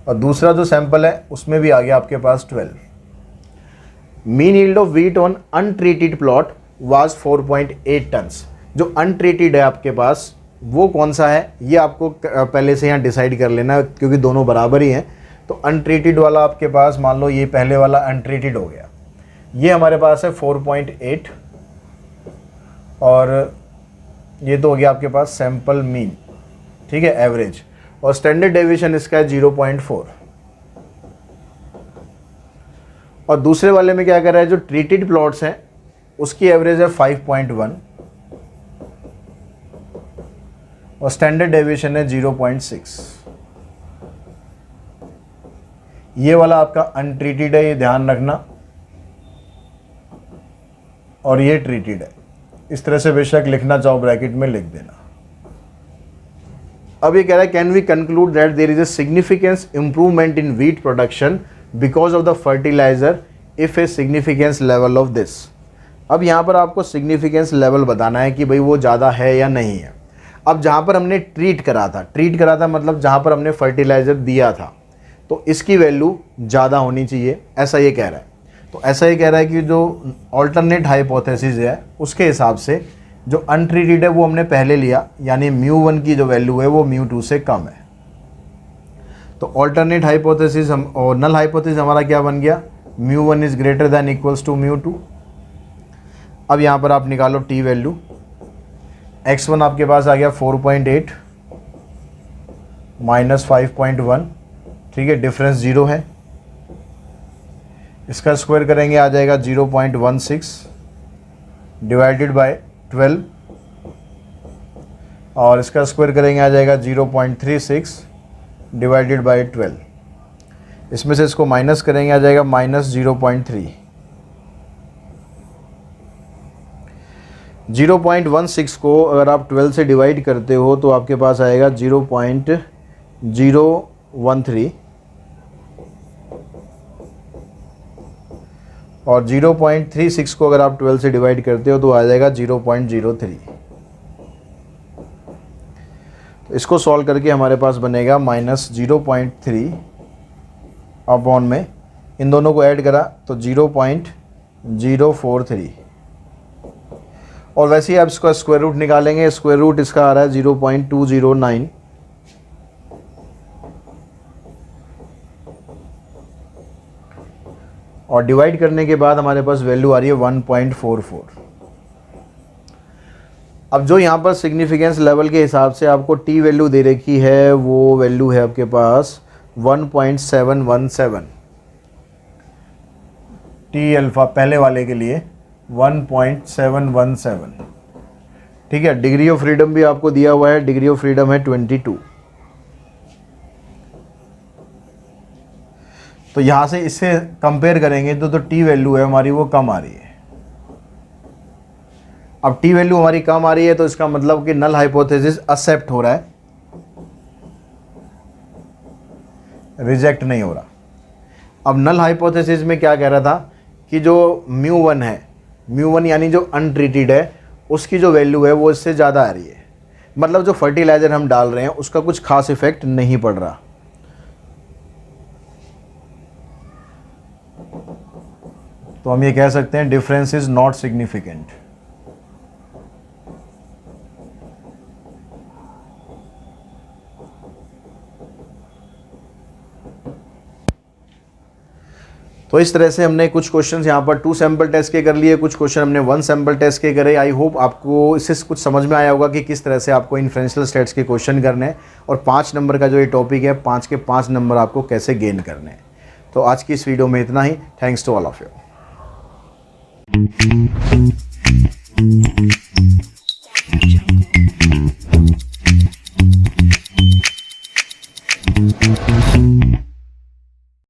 और दूसरा जो सैंपल है उसमें भी आ गया आपके पास 12। Mean yield of wheat on untreated plot was 4.8 tons. जो अनट्रीटेड है आपके पास वो कौन सा है, ये आपको पहले से यहाँ डिसाइड कर लेना है, क्योंकि दोनों बराबर ही हैं। तो अनट्रीटेड वाला आपके पास, मान लो ये पहले वाला अनट्रीटेड हो गया, ये हमारे पास है 4.8, और ये तो हो गया आपके पास सैंपल मीन, ठीक है, एवरेज, और स्टैंडर्ड डेविएशन इसका है 0.4। और दूसरे वाले में क्या कर रहा है, जो ट्रीटेड प्लॉट्स हैं उसकी एवरेज है 5.1 और स्टैंडर्ड डेविएशन है 0.6। ये वाला आपका अनट्रीटेड है, ये ध्यान रखना, और ये ट्रीटेड है। इस तरह से बेशक लिखना चाहो ब्रैकेट में लिख देना। अब ये कह रहा है can we conclude that there is a significance improvement in wheat production because of the fertilizer if a significance level of this. अब यहाँ पर आपको सिग्निफिकेंस लेवल बताना है कि भाई वो ज़्यादा है या नहीं है। अब जहाँ पर हमने ट्रीट करा था मतलब जहाँ पर हमने फर्टिलाइज़र दिया था, तो इसकी वैल्यू ज़्यादा होनी चाहिए, ऐसा ये कह रहा है। तो ऐसा ये कह रहा है कि जो ऑल्टरनेट हाइपोथेसिस है उसके हिसाब से जो अनट्रीटेड है वो हमने पहले लिया, यानी μ1 की जो वैल्यू है वो μ2 से कम है। तो ऑल्टरनेट हाइपोथेसिस हम और नल हाइपोथेसिस हमारा क्या बन गया, μ1 is greater than equals to μ2। अब यहाँ पर आप निकालो टी वैल्यू, x1 आपके पास आ गया 4.8 माइनस 5.1, ठीक है, डिफरेंस 0 है। इसका स्क्वायर करेंगे आ जाएगा 0.16 डिवाइडेड बाय 12, और इसका स्क्वायर करेंगे आ जाएगा 0.36 डिवाइडेड बाय 12। इसमें से इसको माइनस करेंगे आ जाएगा माइनस 0.3। 0.16 को अगर आप 12 से डिवाइड करते हो तो आपके पास आएगा 0.013, और 0.36 को अगर आप 12 से डिवाइड करते हो तो आ जाएगा 0.03। तो इसको सॉल्व करके हमारे पास बनेगा -0.3 अपॉन में इन दोनों को ऐड करा तो 0.043। और वैसे ही आप इसका स्क्वायर रूट निकालेंगे, स्क्वायर रूट इसका आ रहा है 0.209 और डिवाइड करने के बाद हमारे पास वैल्यू आ रही है 1.44। अब जो यहाँ पर सिग्निफिकेंस लेवल के हिसाब से आपको टी वैल्यू दे रखी है वो वैल्यू है आपके पास 1.717। टी अल्फ़ा पहले वाले के लिए 1.717। ठीक है, डिग्री ऑफ फ्रीडम भी आपको दिया हुआ है, डिग्री ऑफ फ्रीडम है 22। तो यहाँ से इससे कंपेयर करेंगे तो टी वैल्यू है हमारी वो कम आ रही है। अब टी वैल्यू हमारी कम आ रही है तो इसका मतलब कि नल हाइपोथेसिस एक्सेप्ट हो रहा है, रिजेक्ट नहीं हो रहा। अब नल हाइपोथेसिस में क्या कह रहा था कि जो μ1 है, μ1 यानी जो अनट्रीटेड है, उसकी जो वैल्यू है वो इससे ज़्यादा आ रही है। मतलब जो फर्टिलाइज़र हम डाल रहे हैं उसका कुछ खास इफेक्ट नहीं पड़ रहा। तो हम ये कह सकते हैं डिफरेंस इज नॉट सिग्निफिकेंट। तो इस तरह से हमने कुछ क्वेश्चंस यहाँ पर 2 सैम्पल टेस्ट के कर लिए, कुछ क्वेश्चन हमने 1 सैम्पल टेस्ट के करे। आई होप आपको इससे कुछ समझ में आया होगा कि किस तरह से आपको इन्फ्रेंशियल स्टेट्स के क्वेश्चन करने हैं और 5 नंबर का जो ये टॉपिक है 5 के 5 नंबर आपको कैसे गेन करने हैं। तो आज की इस वीडियो में इतना ही। Thanks to all of you.